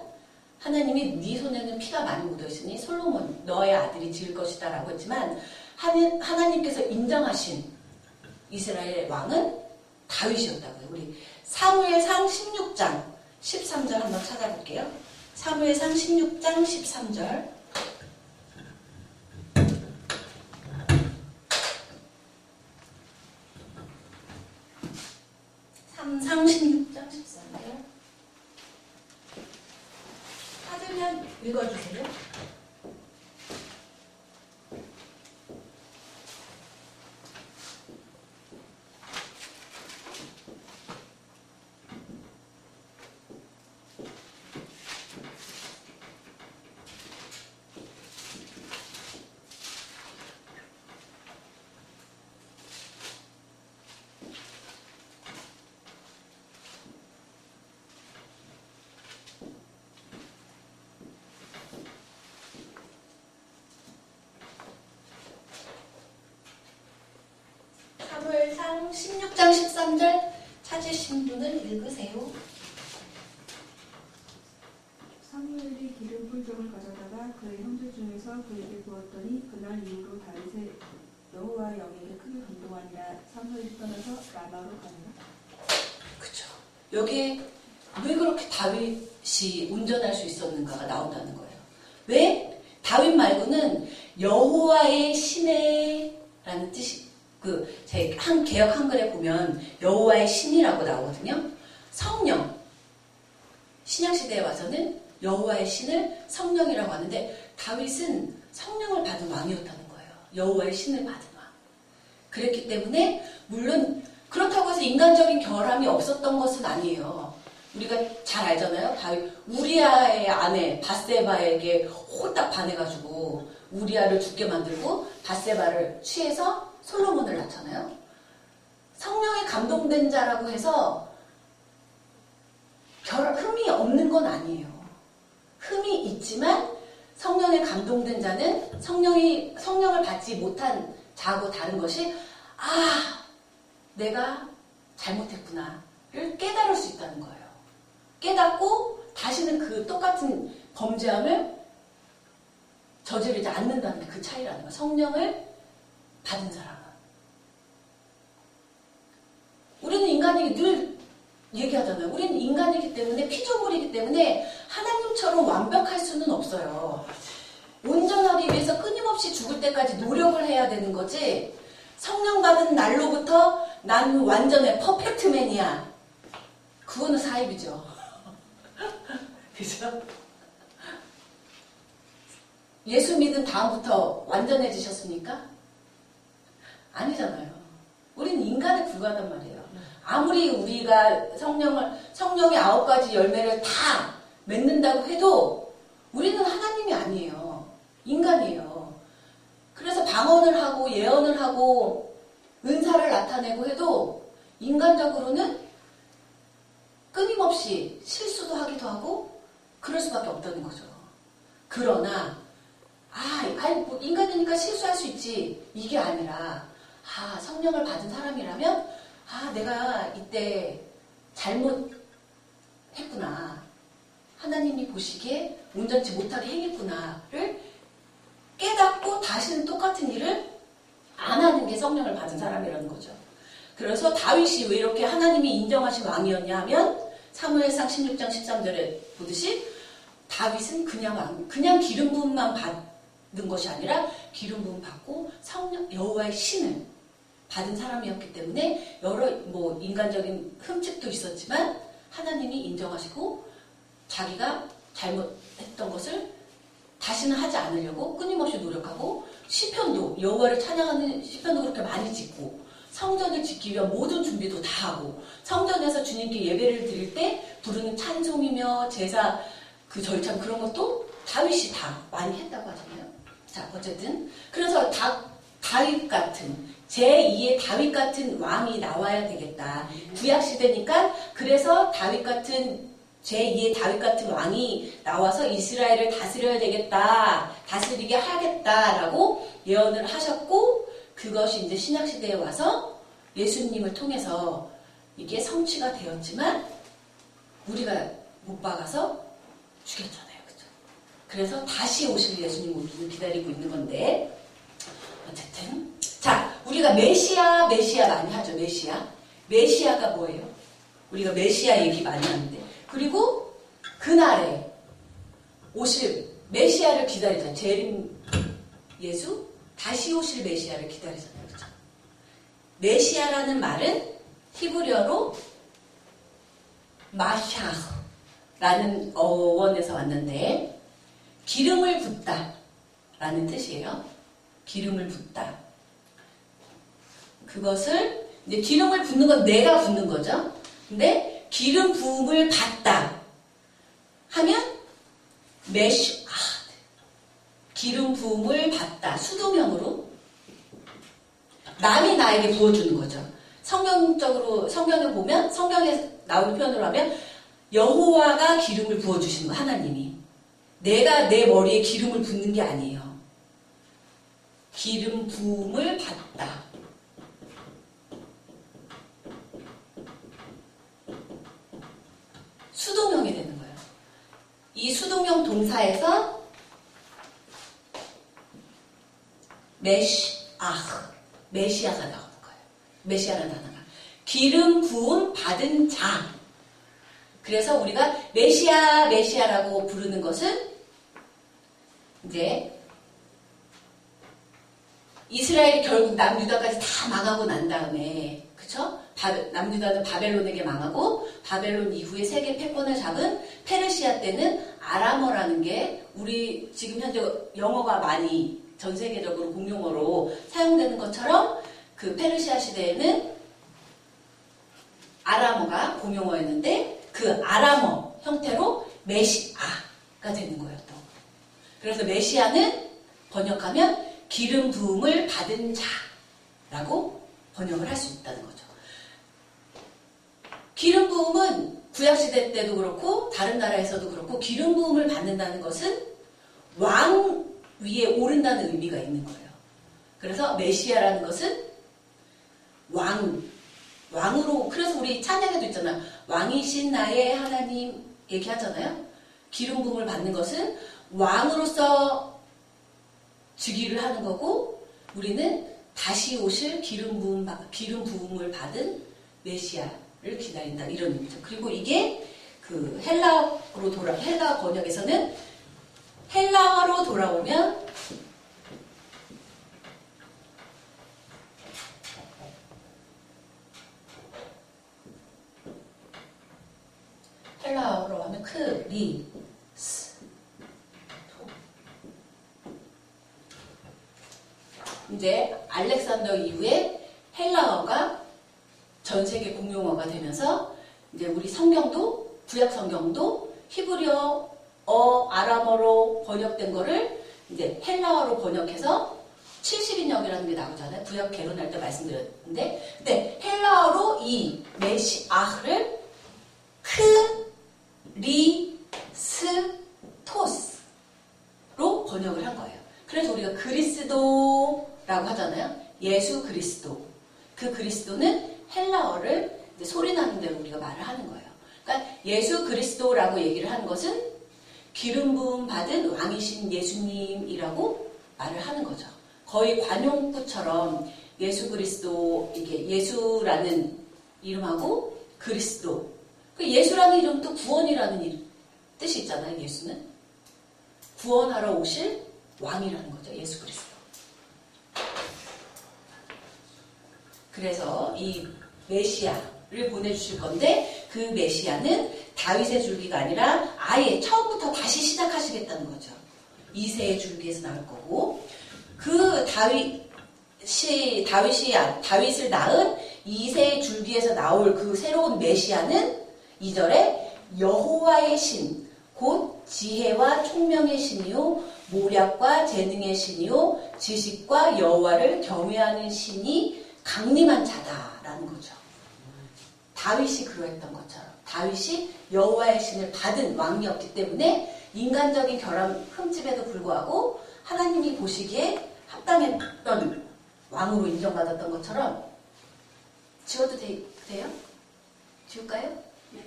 하나님이 네 손에는 피가 많이 묻어있으니 솔로몬 너의 아들이 지을 것이다 라고 했지만 하나님께서 인정하신 이스라엘 왕은 다윗이었다고요. 우리 사무엘상 16장 13절 한번 찾아볼게요. 사무엘상 16장 13절. 상 16장 13절. 찾으면 읽어주세요. 사무엘상 16장 13절 찾으신 분은 읽으세요. 사무엘이 기름 불정을 가져다가 그의 형제 중에서 그에게 부었더니 그날 이후로 다윗의 여호와의 영에게 크게 감동하니라. 사무엘이 떠나서 라마로 가니라. 그죠. 여기에 왜 그렇게 다윗이 운전할 수 있었는가가 나온다는 거예요. 왜? 다윗 말고는 여호와의 신의라는 뜻이 제 개역 한글에 보면 여호와의 신이라고 나오거든요. 성령. 신약시대에 와서는 여호와의 신을 성령이라고 하는데 다윗은 성령을 받은 왕이었다는 거예요. 여호와의 신을 받은 왕. 그랬기 때문에 물론 그렇다고 해서 인간적인 결함이 없었던 것은 아니에요. 우리가 잘 알잖아요. 다윗 우리아의 아내 밧세바에게 홀딱 반해가지고 우리아를 죽게 만들고 밧세바를 취해서 솔로몬을 낳잖아요. 성령에 감동된 자라고 해서 흠이 없는 건 아니에요. 흠이 있지만 성령에 감동된 자는 성령을 받지 못한 자하고 다른 것이 내가 잘못했구나를 깨달을 수 있다는 거예요. 깨닫고 다시는 그 똑같은 범죄함을 저지르지 않는다는 게 그 차이라는 거예요. 성령을 받은 사람은. 우리는 인간에게 늘 얘기하잖아요. 우리는 인간이기 때문에 피조물이기 때문에 하나님처럼 완벽할 수는 없어요. 온전하기 위해서 끊임없이 죽을 때까지 노력을 해야 되는 거지. 성령 받은 날로부터 난 완전해 퍼펙트맨이야. 그거는 사입이죠. 그죠? 예수 믿은 다음부터 완전해지셨습니까? 아니잖아요. 우리는 인간에 불과하단 말이에요. 아무리 우리가 성령의 9가지 열매를 다 맺는다고 해도 우리는 하나님이 아니에요. 인간이에요. 그래서 방언을 하고 예언을 하고 은사를 나타내고 해도 인간적으로는 끊임없이 실수도 하기도 하고 그럴 수밖에 없다는 거죠. 그러나 뭐 인간이니까 실수할 수 있지 이게 아니라 성령을 받은 사람이라면 내가 이때 잘못했구나. 하나님이 보시기에 온전치 못하게 행했구나를 깨닫고 다시는 똑같은 일을 안 하는 게 성령을 받은 사람이라는 거죠. 그래서 다윗이 왜 이렇게 하나님이 인정하신 왕이었냐 하면 사무엘상 16장 13절에 보듯이 다윗은 그냥 기름 부음만 받은 것이 아니라 기름 부음 받고 성령 여호와의 신을 받은 사람이었기 때문에 여러 인간적인 흠집도 있었지만 하나님이 인정하시고 자기가 잘못했던 것을 다시는 하지 않으려고 끊임없이 노력하고 시편도 여호와를 찬양하는 시편도 그렇게 많이 짓고 성전을 짓기 위한 모든 준비도 다 하고 성전에서 주님께 예배를 드릴 때 부르는 찬송이며 제사 그 절찬 그런 것도 다윗이 다 많이 했다고 하잖아요. 자 어쨌든 그래서 다윗 같은 제2의 다윗 같은 왕이 나와야 되겠다. 구약시대니까 그래서 다윗 같은 제2의 다윗 같은 왕이 나와서 이스라엘을 다스려야 되겠다. 다스리게 하겠다라고 예언을 하셨고 그것이 이제 신약시대에 와서 예수님을 통해서 이게 성취가 되었지만 우리가 못 박아서 죽였잖아요. 그죠? 그래서 다시 오실 예수님 우리는 기다리고 있는 건데 어쨌든 자 우리가 메시아 많이 하죠. 메시아가 뭐예요? 우리가 메시아 얘기 많이 하는데 그리고 그날에 오실 메시아를 기다리잖아요. 재림 예수 다시 오실 메시아를 기다리잖아요. 그죠? 메시아라는 말은 히브리어로 마샤라는 어원에서 왔는데 기름을 붓다 라는 뜻이에요. 기름을 붓다. 그것을 이제 기름을 붓는 건 내가 붓는 거죠. 근데 기름 부음을 받다 하면 메슈 기름 부음을 받다 수도명으로 남이 나에게 부어주는 거죠. 성경에 보면 성경에 나오는 표현으로 하면 여호와가 기름을 부어주시는 거 하나님이 내가 내 머리에 기름을 붓는 게 아니에요. 기름 부음을 받다. 수도명이 되는 거예요. 이 수동형 동사에서 메시아가 나오는 거예요. 메시아라는 단어가. 기름 부음 받은 자. 그래서 우리가 메시아라고 부르는 것은 이제 이스라엘이 결국 남유다까지 다 망하고 난 다음에, 그쵸? 남유다는 바벨론에게 망하고, 바벨론 이후에 세계 패권을 잡은 페르시아 때는 아람어라는 게 우리 지금 현재 영어가 많이 전 세계적으로 공용어로 사용되는 것처럼 그 페르시아 시대에는 아람어가 공용어였는데 그 아람어 형태로 메시아가 되는 거예요, 또. 그래서 메시아는 번역하면 기름 부음을 받은 자라고 번역을 할 수 있다는 거죠. 기름 부음은 구약시대 때도 그렇고 다른 나라에서도 그렇고 기름 부음을 받는다는 것은 왕 위에 오른다는 의미가 있는 거예요. 그래서 메시아라는 것은 왕으로, 그래서 우리 찬양에도 있잖아. 왕이신 나의 하나님 얘기하잖아요. 기름 부음을 받는 것은 왕으로서 즉위를 하는 거고, 우리는 다시 오실 기름 부음을 받은 메시아를 기다린다, 이런 의미죠. 그리고 이게 그 헬라 번역에서는 헬라어로 돌아오면 헬라어로 하면 크리스토. 이제 알렉산더 이후에 헬라어가 전 세계 공용어가 되면서 이제 우리 성경도, 구약 성경도 히브리어, 아람어로 번역된 거를 이제 헬라어로 번역해서 70인역이라는 게 나오잖아요. 구약 개론할 때 말씀드렸는데, 근데 헬라어로 이 메시아를 크리스토스로 번역을 한 거예요. 그래서 우리가 그리스도라고 하잖아요. 예수 그리스도. 그 그리스도는 헬라어를 이제 소리 나는 대로 우리가 말을 하는 거예요. 그러니까 예수 그리스도라고 얘기를 하는 것은 기름 부음 받은 왕이신 예수님이라고 말을 하는 거죠. 거의 관용구처럼 예수 그리스도, 이게 예수라는 이름하고 그리스도. 그 예수라는 이름도 구원이라는 뜻이 있잖아요. 예수는 구원하러 오실 왕이라는 거죠. 예수 그리스도. 그래서 이 메시아를 보내주실 건데, 그 메시아는 다윗의 줄기가 아니라 아예 처음부터 다시 시작하시겠다는 거죠. 이새의 줄기에서 나올 거고, 그 다윗을 낳은 이새의 줄기에서 나올 그 새로운 메시아는 2절에 여호와의 신, 곧 지혜와 총명의 신이요 모략과 재능의 신이요 지식과 여호와를 경외하는 신이 강림한 자다라는 거죠. 다윗이 그러했던 것처럼 다윗이 여호와의 신을 받은 왕이었기 때문에 인간적인 결함 흠집에도 불구하고 하나님이 보시기에 합당했던 왕으로 인정받았던 것처럼. 지워도 돼요? 지울까요? 네.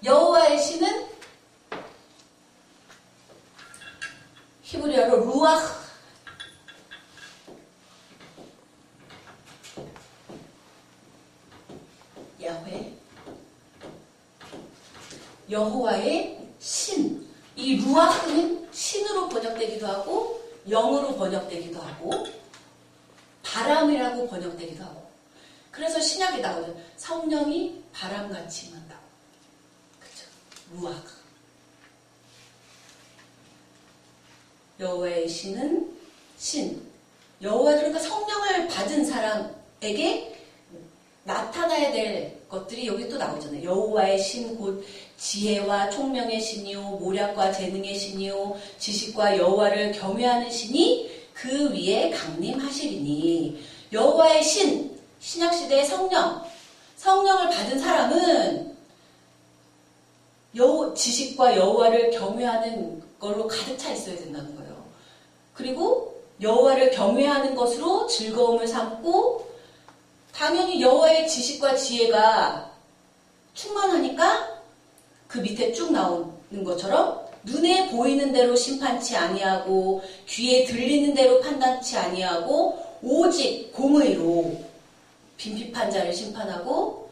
여호와의 신은 히브리어로 루아흐, 야훼, 여호와의 신. 이 루아흐는 신으로 번역되기도 하고 영으로 번역되기도 하고 바람이라고 번역되기도 하고. 그래서 신약에 나오죠. 성령이 바람같이 임한다고. 그렇죠? 루아흐. 여호와의 신은 신. 여호와, 그러니까 성령을 받은 사람에게 나타나야 될 것들이 여기 또 나오잖아요. 여호와의 신, 곧 지혜와 총명의 신이요 모략과 재능의 신이요 지식과 여호와를 경외하는 신이 그 위에 강림하시리니. 여호와의 신, 신약시대의 성령을 받은 사람은 지식과 여호와를 경외하는 걸로 가득 차 있어야 된다는 거예요. 그리고 여호와를 경외하는 것으로 즐거움을 삼고, 당연히 여호와의 지식과 지혜가 충만하니까 그 밑에 쭉 나오는 것처럼 눈에 보이는 대로 심판치 아니하고 귀에 들리는 대로 판단치 아니하고 오직 공의로 빈핍한 자를 심판하고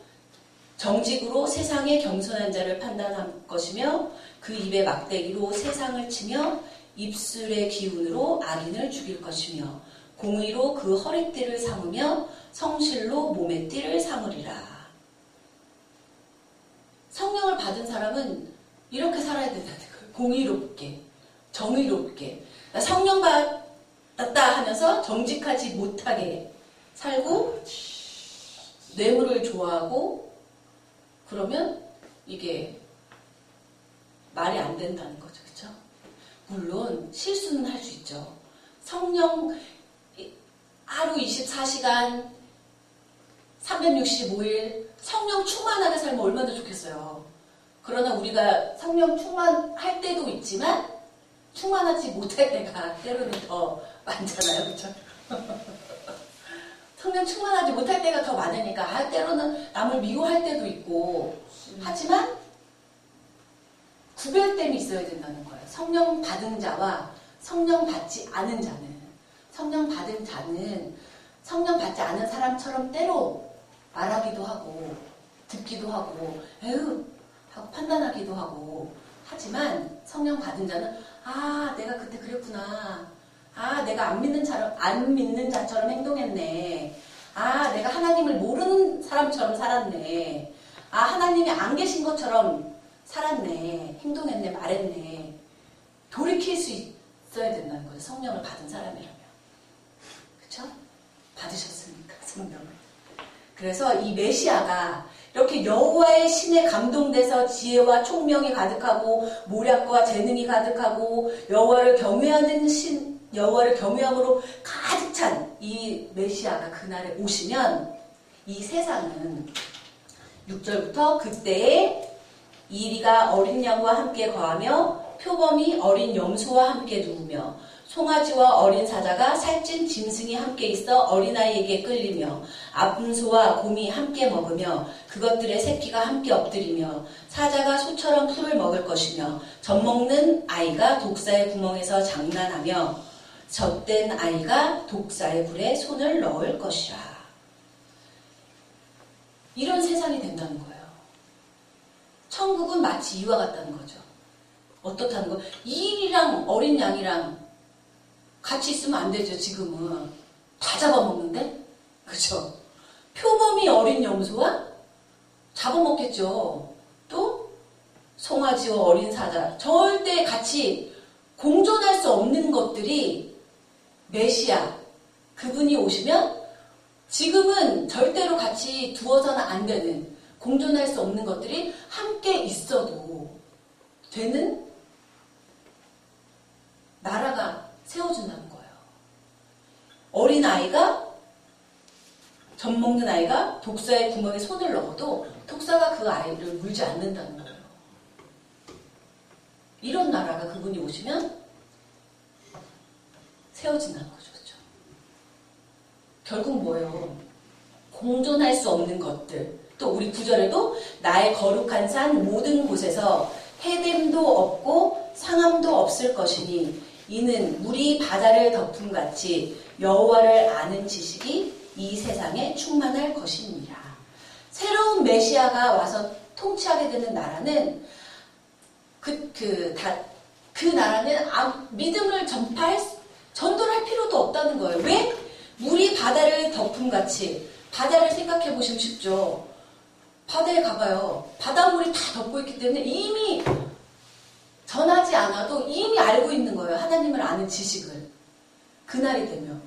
정직으로 세상의 겸손한 자를 판단할 것이며 그 입의 막대기로 세상을 치며 입술의 기운으로 악인을 죽일 것이며 공의로 그 허리띠를 삼으며 성실로 몸의 띠를 삼으리라. 성령을 받은 사람은 이렇게 살아야 된다는 거예요. 공의롭게, 정의롭게. 성령 받았다 하면서 정직하지 못하게 살고 뇌물을 좋아하고 그러면 이게 말이 안 된다는 거죠. 그렇죠? 물론 실수는 할 수 있죠. 성령 하루 24시간 365일 성령 충만하게 살면 얼마나 좋겠어요. 그러나 우리가 성령 충만할 때도 있지만 충만하지 못할 때가 때로는 더 많잖아요. 그렇죠? 성령 충만하지 못할 때가 더 많으니까 때로는 남을 미워할 때도 있고 하지만 구별됨이 있어야 된다는 거예요. 성령 받은 자와 성령 받지 않은 자는 성령 받은 자는 성령 받지 않은 사람처럼 때로 말하기도 하고 듣기도 하고 에휴 하고 판단하기도 하고 하지만 성령 받은 자는 내가 그때 그랬구나. 내가 안 믿는 자처럼 행동했네. 내가 하나님을 모르는 사람처럼 살았네. 하나님이 안 계신 것처럼 살았네. 행동했네. 말했네. 돌이킬 수 있어야 된다는 거죠. 성령을 받은 사람이라면. 그쵸? 받으셨습니까? 성령을. 그래서 이 메시아가 이렇게 여호와의 신에 감동돼서 지혜와 총명이 가득하고 모략과 재능이 가득하고 여호와를 경외함으로 가득 찬 이 메시아가 그날에 오시면 이 세상은 6절부터 그때에 이리가 어린 양과 함께 거하며 표범이 어린 염소와 함께 누우며 송아지와 어린 사자가 살찐 짐승이 함께 있어 어린아이에게 끌리며 암소와 곰이 함께 먹으며 그것들의 새끼가 함께 엎드리며 사자가 소처럼 풀을 먹을 것이며 젖먹는 아이가 독사의 구멍에서 장난하며 젖된 아이가 독사의 불에 손을 넣을 것이라. 이런 세상이 된다는 거예요. 천국은 마치 이와 같다는 거죠. 어떻다는 거? 이랑 어린 양이랑 같이 있으면 안 되죠. 지금은 다 잡아먹는데, 그죠? 표범이 어린 염소와 잡아먹겠죠. 또 송아지와 어린 사자, 절대 같이 공존할 수 없는 것들이 메시아 그분이 오시면 지금은 절대로 같이 두어서는 안 되는 공존할 수 없는 것들이 함께 있어도 되는 나라가 세워준다는 거예요. 어린아이가 젖먹는 아이가 독사의 구멍에 손을 넣어도 독사가 그 아이를 물지 않는다는 거예요. 이런 나라가 그분이 오시면 세워진다는 거죠. 그렇죠? 결국 뭐예요? 공존할 수 없는 것들. 또 우리 구절에도 나의 거룩한 산 모든 곳에서 해됨도 없고 상함도 없을 것이니 이는 물이 바다를 덮음같이 여호와를 아는 지식이 이 세상에 충만할 것입니다. 새로운 메시아가 와서 통치하게 되는 나라는 그 나라는 믿음을 전도할 필요도 없다는 거예요. 왜? 물이 바다를 덮음같이. 바다를 생각해 보시면 쉽죠. 바다에 가봐요. 바닷물이 다 덮고 있기 때문에 이미 전하지 않아도 이미 알고 있는 거예요. 하나님을 아는 지식을. 그날이 되면.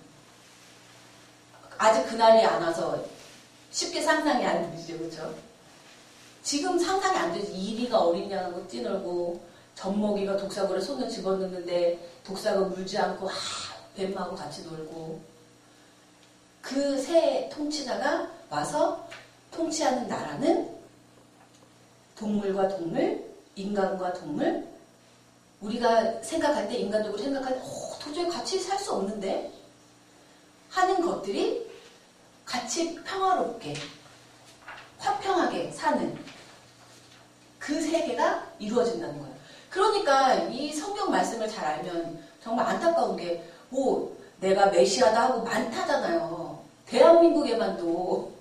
아직 그날이 안 와서 쉽게 상상이 안 되죠. 그렇죠? 지금 상상이 안 되지. 이리가 어린 양하고 뛰놀고 젖먹이가 독사굴에 손을 집어넣는데 독사가 물지 않고 뱀하고 같이 놀고 그 새 통치자가 와서 통치하는 나라는 동물과 동물, 인간과 동물 우리가 생각할 때 인간적으로 생각할 때 도저히 같이 살 수 없는데 하는 것들이 같이 평화롭게 화평하게 사는 그 세계가 이루어진다는 거예요. 그러니까 이 성경 말씀을 잘 알면 정말 안타까운 게 뭐 내가 메시아다 하고 많다잖아요. 대한민국에만도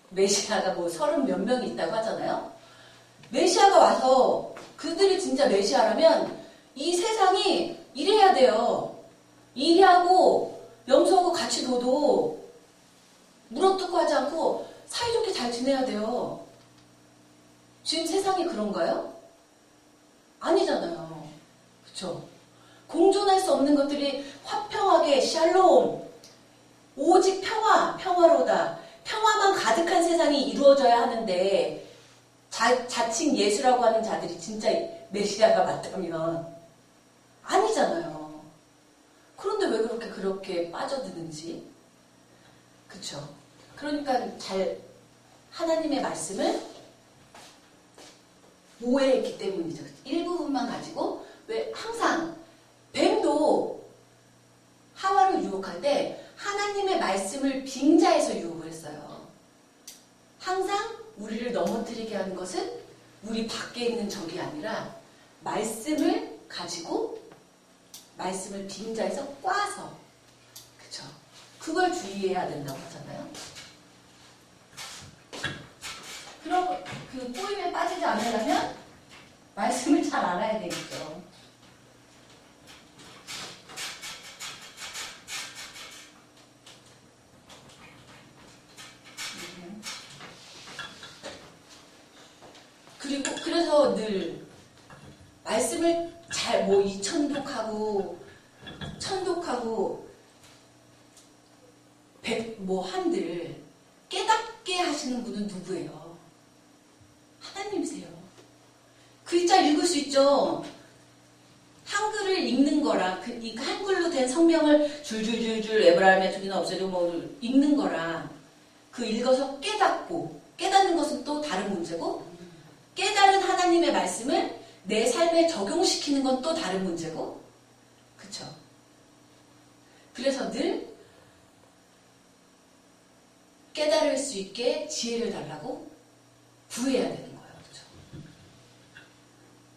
메시아가 뭐 30 몇 명이 있다고 하잖아요. 메시아가 와서 그들이 진짜 메시아라면 이 세상이 이래야 돼요. 일하고 염소하고 같이 둬도 물어뜯고 하지 않고 사이좋게 잘 지내야 돼요. 지금 세상이 그런가요? 아니잖아요. 그쵸? 공존할 수 없는 것들이 화평하게 샬롬, 오직 평화, 평화로다. 평화만 가득한 세상이 이루어져야 하는데 자칭 예수라고 하는 자들이 진짜 메시아가 맞다면 아니잖아요. 그런데 왜 그렇게 빠져드는지. 그쵸? 그러니까 잘 하나님의 말씀을 오해했기 때문이죠. 일부분만 가지고 왜 항상 뱀도 하와를 유혹할 때 하나님의 말씀을 빙자해서 유혹을 했어요. 항상 우리를 넘어뜨리게 하는 것은 우리 밖에 있는 적이 아니라 말씀을 가지고 말씀을 빙자해서 꽈서 그쵸? 그걸 주의해야 된다고 하잖아요. 그럼 그 꼬임에 빠지지 않으려면 말씀을 잘 알아야 되겠죠. 그리고 그래서 늘 말씀을 잘 뭐 이천독하고 천독하고 뭐 한들 깨닫게 하시는 분은 누구예요? 하나님이세요. 글자 읽을 수 있죠. 한글을 읽는 거랑 이 한글로 된 성명을 줄줄줄줄 에브라임의 줄이나 없애려 뭐 읽는 거랑 그 읽어서 깨닫는 것은 또 다른 문제고 깨달은 하나님의 말씀을 내 삶에 적용시키는 건 또 다른 문제고 그쵸? 그래서 늘 깨달을 수 있게 지혜를 달라고 구해야 되는 거예요. 그렇죠?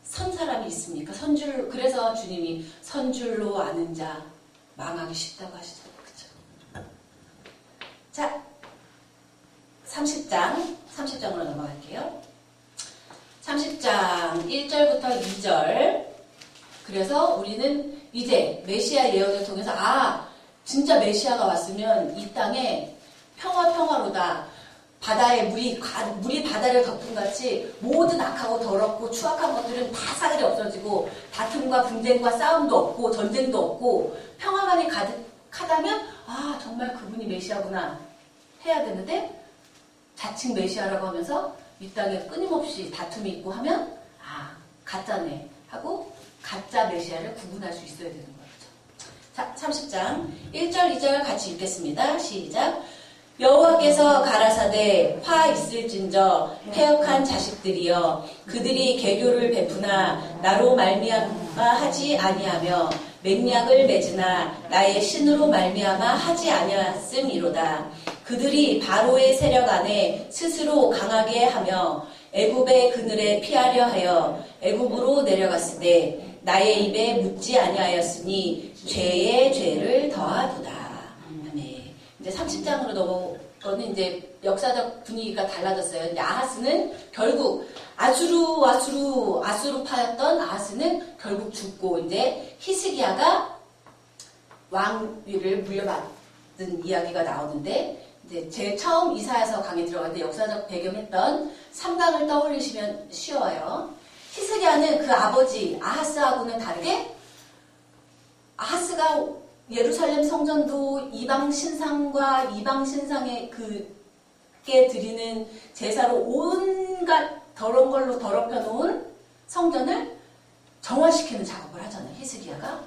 선 사람이 있습니까? 그래서 주님이 선줄로 아는 자 망하기 쉽다고 하시잖아요. 그렇죠? 자, 30장으로 넘어갈게요. 30장 1절부터 2절. 그래서 우리는 이제 메시아 예언을 통해서 진짜 메시아가 왔으면 이 땅에 평화로다. 바다에 물이 바다를 덮음같이 모든 악하고 더럽고 추악한 것들은 다 사들이 없어지고 다툼과 분쟁과 싸움도 없고 전쟁도 없고 평화만이 가득하다면 정말 그분이 메시아구나 해야 되는데 자칭 메시아라고 하면서 이 땅에 끊임없이 다툼이 있고 하면 가짜네 하고 가짜 메시아를 구분할 수 있어야 되는 거죠. 자, 30장 1절 2절 같이 읽겠습니다. 시작. 여호와께서 가라사대 화 있을진저 패역한 자식들이여 그들이 계교를 베푸나 나로 말미암아 하지 아니하며 맹약을 맺으나 나의 신으로 말미암아 하지 아니하였음이로다. 그들이 바로의 세력 안에 스스로 강하게 하며 애굽의 그늘에 피하려 하여 애굽으로 내려갔으되 나의 입에 묻지 아니하였으니 죄의 죄를 더하도다. 아멘. 이제 30장으로 넘어가는 이제 역사적 분위기가 달라졌어요. 이제 아하스는 결국 아수르파였던 아하스는 결국 죽고 이제 히스기야가 왕위를 물려받은 이야기가 나오는데 이제 제일 처음 이사야서 강의 들어갈 때 역사적 배경했던 3강을 떠올리시면 쉬워요. 히스기야는 그 아버지 아하스하고는 다르게 아하스가 예루살렘 성전도 이방 신상과 이방 신상에 그게 드리는 제사로 온갖 더러운 걸로 더럽혀 놓은 성전을 정화시키는 작업을 하잖아요. 히스기야가.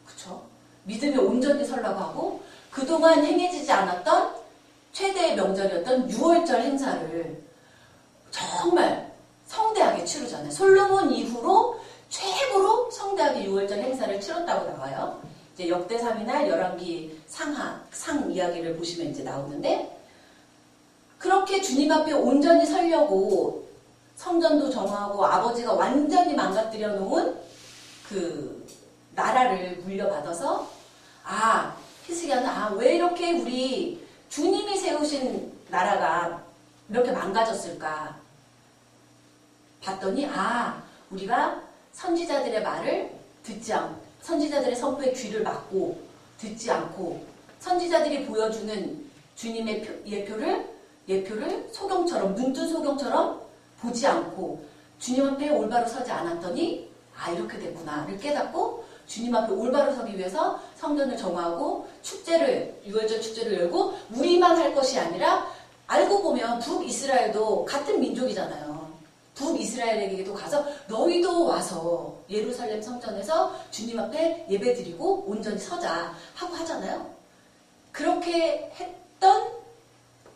그쵸? 믿음에 온전히 서려고 하고 그동안 행해지지 않았던 최대의 명절이었던 6월절 행사를 정말 성대하게 치르잖아요. 솔로몬 이후로 최고로 성대하게 6월절 행사를 치렀다고 나와요. 이제 역대상이나 열왕기 상 이야기를 보시면 이제 나오는데 그렇게 주님 앞에 온전히 서려고 성전도 정하고 아버지가 완전히 망가뜨려 놓은 그 나라를 물려받아서 히스기야는 왜 이렇게 우리 주님이 세우신 나라가 이렇게 망가졌을까 봤더니 우리가 선지자들의 말을 선지자들의 선포에 귀를 막고 듣지 않고 선지자들이 보여주는 주님의 예표를 소경처럼 눈뜬 소경처럼 보지 않고 주님 앞에 올바로 서지 않았더니 이렇게 됐구나를 깨닫고 주님 앞에 올바로 서기 위해서 성전을 정하고 유월절 축제를 열고 우리만 할 것이 아니라 알고 보면 북이스라엘도 같은 민족이잖아요. 북이스라엘에게도 가서 너희도 와서 예루살렘 성전에서 주님 앞에 예배드리고 온전히 서자 하고 하잖아요. 그렇게 했던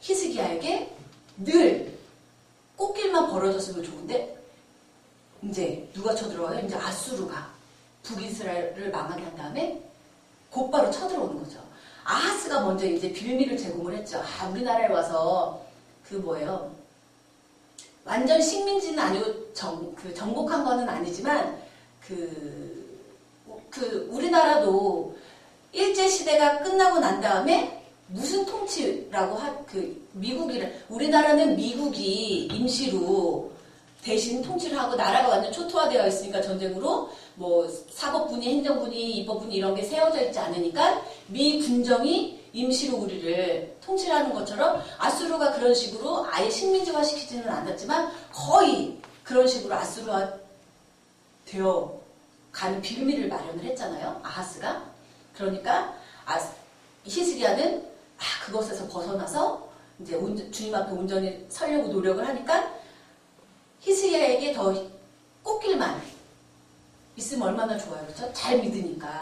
히스기야에게 늘 꽃길만 벌어졌으면 좋은데 이제 누가 쳐들어와요? 이제 아수르가 북이스라엘을 망하게 한 다음에 곧바로 쳐들어오는 거죠. 아하스가 먼저 이제 빌미를 제공을 했죠. 우리나라에 와서 완전 식민지는 아니고 정복한 거는 아니지만 우리나라도 일제시대가 끝나고 난 다음에 무슨 통치라고 우리나라는 미국이 임시로 대신 통치를 하고 나라가 완전 초토화되어 있으니까 전쟁으로 사법분이, 행정분이, 입법분이 이런 게 세워져 있지 않으니까 미 군정이 임시로 우리를 통치하는 것처럼 아수르가 그런 식으로 아예 식민지화 시키지는 않았지만 거의 그런 식으로 아수르화 되어 가는 빌미를 마련을 했잖아요. 아하스가. 그러니까 히스기야는 그것에서 벗어나서 이제 주님 앞에 온전히 서려고 노력을 하니까 히스기야에게 더 꽃길만 있으면 얼마나 좋아요. 그렇죠? 잘 믿으니까.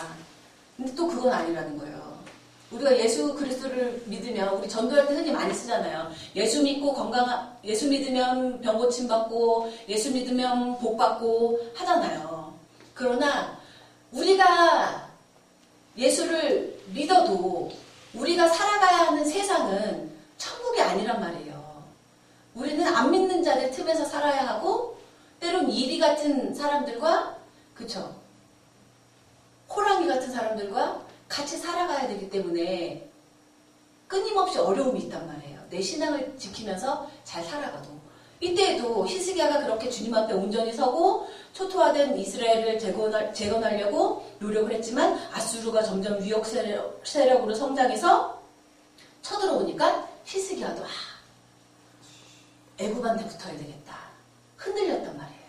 근데 또 그건 아니라는 거예요. 우리가 예수 그리스도를 믿으면 우리 전도할 때 흔히 많이 쓰잖아요. 예수 믿으면 병 고침 받고 예수 믿으면 복 받고 하잖아요. 그러나 우리가 예수를 믿어도 우리가 살아가야 하는 세상은 천국이 아니란 말이에요. 우리는 안 믿는 자들 틈에서 살아야 하고 때론 이리 같은 사람들과 호랑이 같은 사람들과 같이 살아가야 되기 때문에 끊임없이 어려움이 있단 말이에요. 내 신앙을 지키면서 잘 살아가도. 이때에도 히스기야가 그렇게 주님 앞에 온전히 서고 초토화된 이스라엘을 재건하려고 노력을 했지만 아수르가 점점 위협 세력으로 성장해서 쳐들어오니까 히스기야도 애굽한테 붙어야 되겠다. 흔들렸단 말이에요.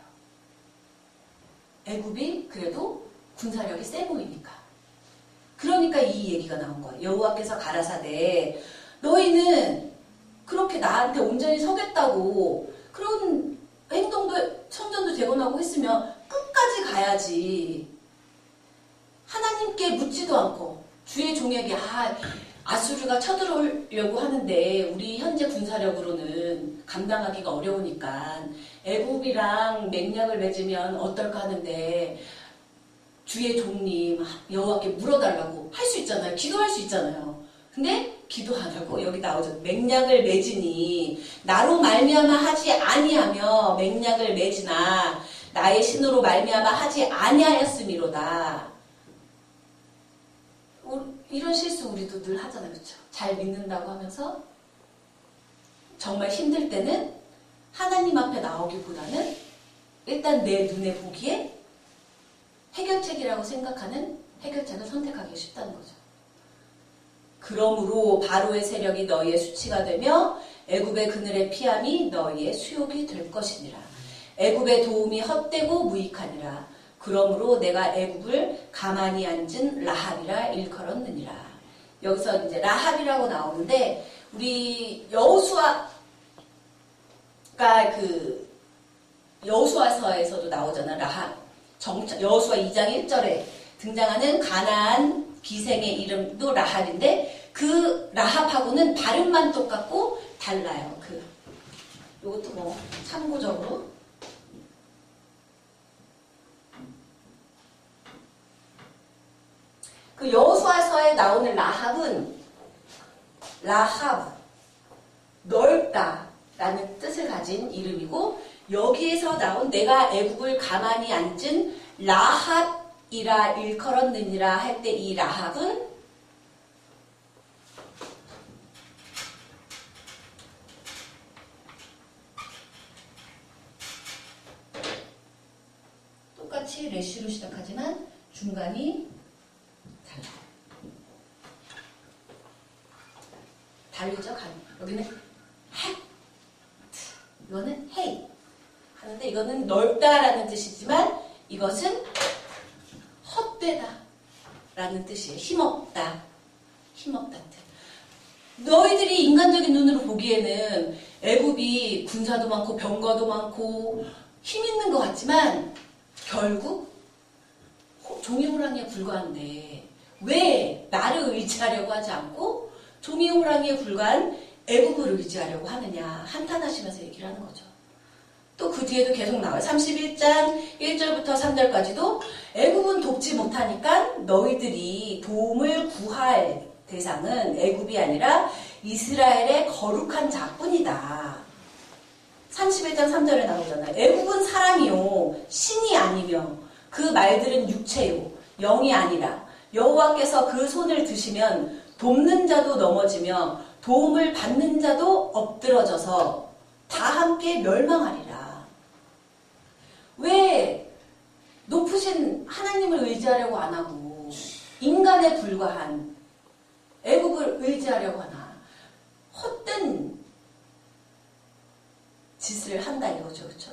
애굽이 그래도 군사력이 세 보이니까. 그러니까 이 얘기가 나온 거예요. 여호와께서 가라사대 너희는 그렇게 나한테 온전히 서겠다고 그런 행동도 성전도 재건하고 했으면 끝까지 가야지. 하나님께 묻지도 않고 주의 종에게 아수르가 쳐들어오려고 하는데 우리 현재 군사력으로는 감당하기가 어려우니까 애굽이랑 맹약을 맺으면 어떨까 하는데 주의 종님 여호와께 물어달라고 할 수 있잖아요. 기도할 수 있잖아요. 근데 기도 안 하고 여기 나오죠. 맹약을 맺으니 나로 말미암아 하지 아니하며 맹약을 맺으나 나의 신으로 말미암아 하지 아니하였음이로다. 이런 실수 우리도 늘 하잖아요. 그렇죠? 잘 믿는다고 하면서 정말 힘들 때는 하나님 앞에 나오기보다는 일단 내 눈에 보기에 해결책이라고 생각하는 해결책을 선택하기 쉽다는 거죠. 그러므로 바로의 세력이 너희의 수치가 되며 애굽의 그늘의 피함이 너희의 수욕이 될 것이니라. 애굽의 도움이 헛되고 무익하니라. 그러므로 내가 애굽을 가만히 앉은 라합이라 일컬었느니라. 여기서 이제 라합이라고 나오는데 우리 여호수아가 여호수아서에서도 나오잖아. 라합. 여호수아 2장 1절에 등장하는 가나안 기생의 이름도 라합인데 그 라합하고는 발음만 똑같고 달라요. 요것도 참고적으로 그 여호수아서에 나오는 라합 넓다, 라는 뜻을 가진 이름이고, 여기에서 나온 내가 애굽을 가만히 앉은 라합이라 일컬었느니라 할 때 이 라합은 똑같이 레쉬로 시작하지만 중간이 달라요. 다르죠? 여기는 핫, 이거는 헤이 하는데, 이거는 넓다라는 뜻이지만 이것은 헛되다 라는 뜻이에요. 힘없다. 힘없다 뜻. 너희들이 인간적인 눈으로 보기에는 애굽이 군사도 많고 병거도 많고 힘 있는 것 같지만 결국 종이 호랑이에 불과한데 왜 나를 의지하려고 하지 않고 종이 호랑이에 불과한 애굽을 의지하려고 하느냐 한탄하시면서 얘기를 하는 거죠. 또 그 뒤에도 계속 나와요. 31장 1절부터 3절까지도 애굽은 돕지 못하니까 너희들이 도움을 구할 대상은 애굽이 아니라 이스라엘의 거룩한 자뿐이다. 31장 3절에 나오잖아요. 애굽은 사람이요 신이 아니며 그 말들은 육체요 영이 아니라 여호와께서 그 손을 드시면 돕는 자도 넘어지며 도움을 받는 자도 엎드러져서 다 함께 멸망하리라. 왜 높으신 하나님을 의지하려고 안 하고 인간에 불과한 애굽을 의지하려고 하나? 헛된 짓을 한다 이거죠. 그렇죠?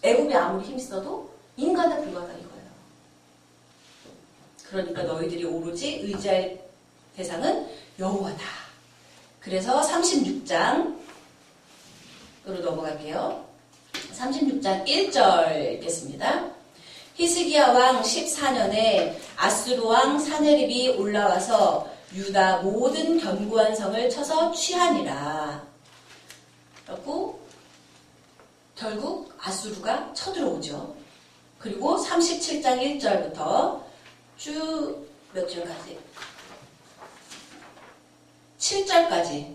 애굽이 아무리 힘써도 인간에 불과하다 이거예요. 그러니까 너희들이 오로지 의지할 대상은 여호와다. 그래서 36장으로 넘어갈게요. 36장 1절 읽겠습니다. 히스기야 왕 14년에 아수르 왕 사네립이 올라와서 유다 모든 견고한 성을 쳐서 취하니라. 그리고 결국 아수르가 쳐들어오죠. 그리고 37장 1절부터 쭉 몇 절까지? 7절까지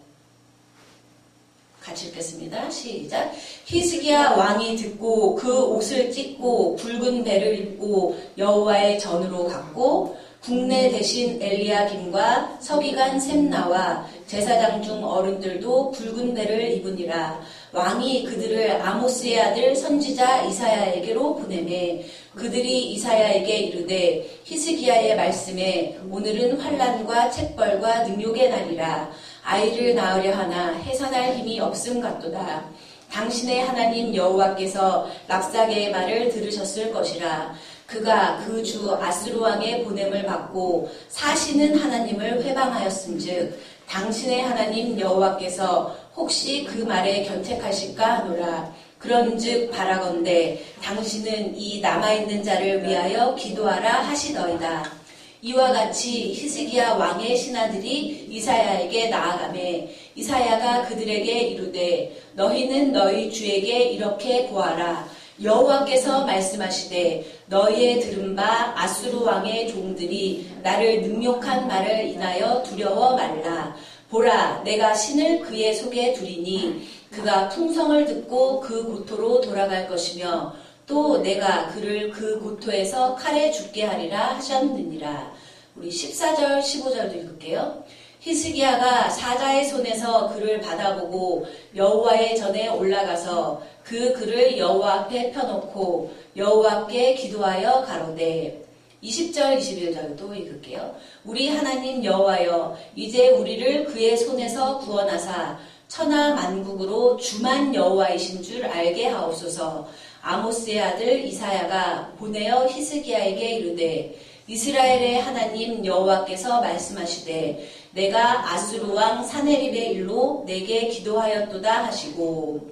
같이 읽겠습니다. 시작. 히스기야 왕이 듣고 그 옷을 찢고 굵은 배를 입고 여호와의 전으로 갔고 국내 대신 엘리야김과 서기관 셈나와 제사장 중 어른들도 굵은 배를 입으니라. 왕이 그들을 아모스의 아들 선지자 이사야에게로 보내매 그들이 이사야에게 이르되 히스기야의 말씀에 오늘은 환난과 책벌과 능욕의 날이라. 아이를 낳으려 하나 해산할 힘이 없음 같도다. 당신의 하나님 여호와께서 랍사게의 말을 들으셨을 것이라. 그가 그 주 아수르 왕의 보냄을 받고 사시는 하나님을 회방하였음즉 당신의 하나님 여호와께서 혹시 그 말에 견책하실까 하노라. 그런즉 바라건대 당신은 이 남아있는 자를 위하여 기도하라 하시더이다. 이와 같이 히스기야 왕의 신하들이 이사야에게 나아가매 이사야가 그들에게 이르되 너희는 너희 주에게 이렇게 고하라. 여호와께서 말씀하시되 너희의 들은 바 아수르 왕의 종들이 나를 능욕한 말을 인하여 두려워 말라. 보라 내가 신을 그의 속에 두리니 그가 풍성을 듣고 그 고토로 돌아갈 것이며 또 내가 그를 그 고토에서 칼에 죽게 하리라 하셨느니라. 우리 14절 15절도 읽을게요. 히스기야가 사자의 손에서 그를 받아보고 여호와의 전에 올라가서 그 글을 여호와 앞에 펴놓고 여호와께 기도하여 가로되 20절 21절도 읽을게요. 우리 하나님 여호와여 이제 우리를 그의 손에서 구원하사 천하 만국으로 주만 여호와이신 줄 알게 하옵소서. 아모스의 아들 이사야가 보내어 히스기야에게 이르되 이스라엘의 하나님 여호와께서 말씀하시되 내가 아수르 왕 사네립의 일로 내게 기도하였도다 하시고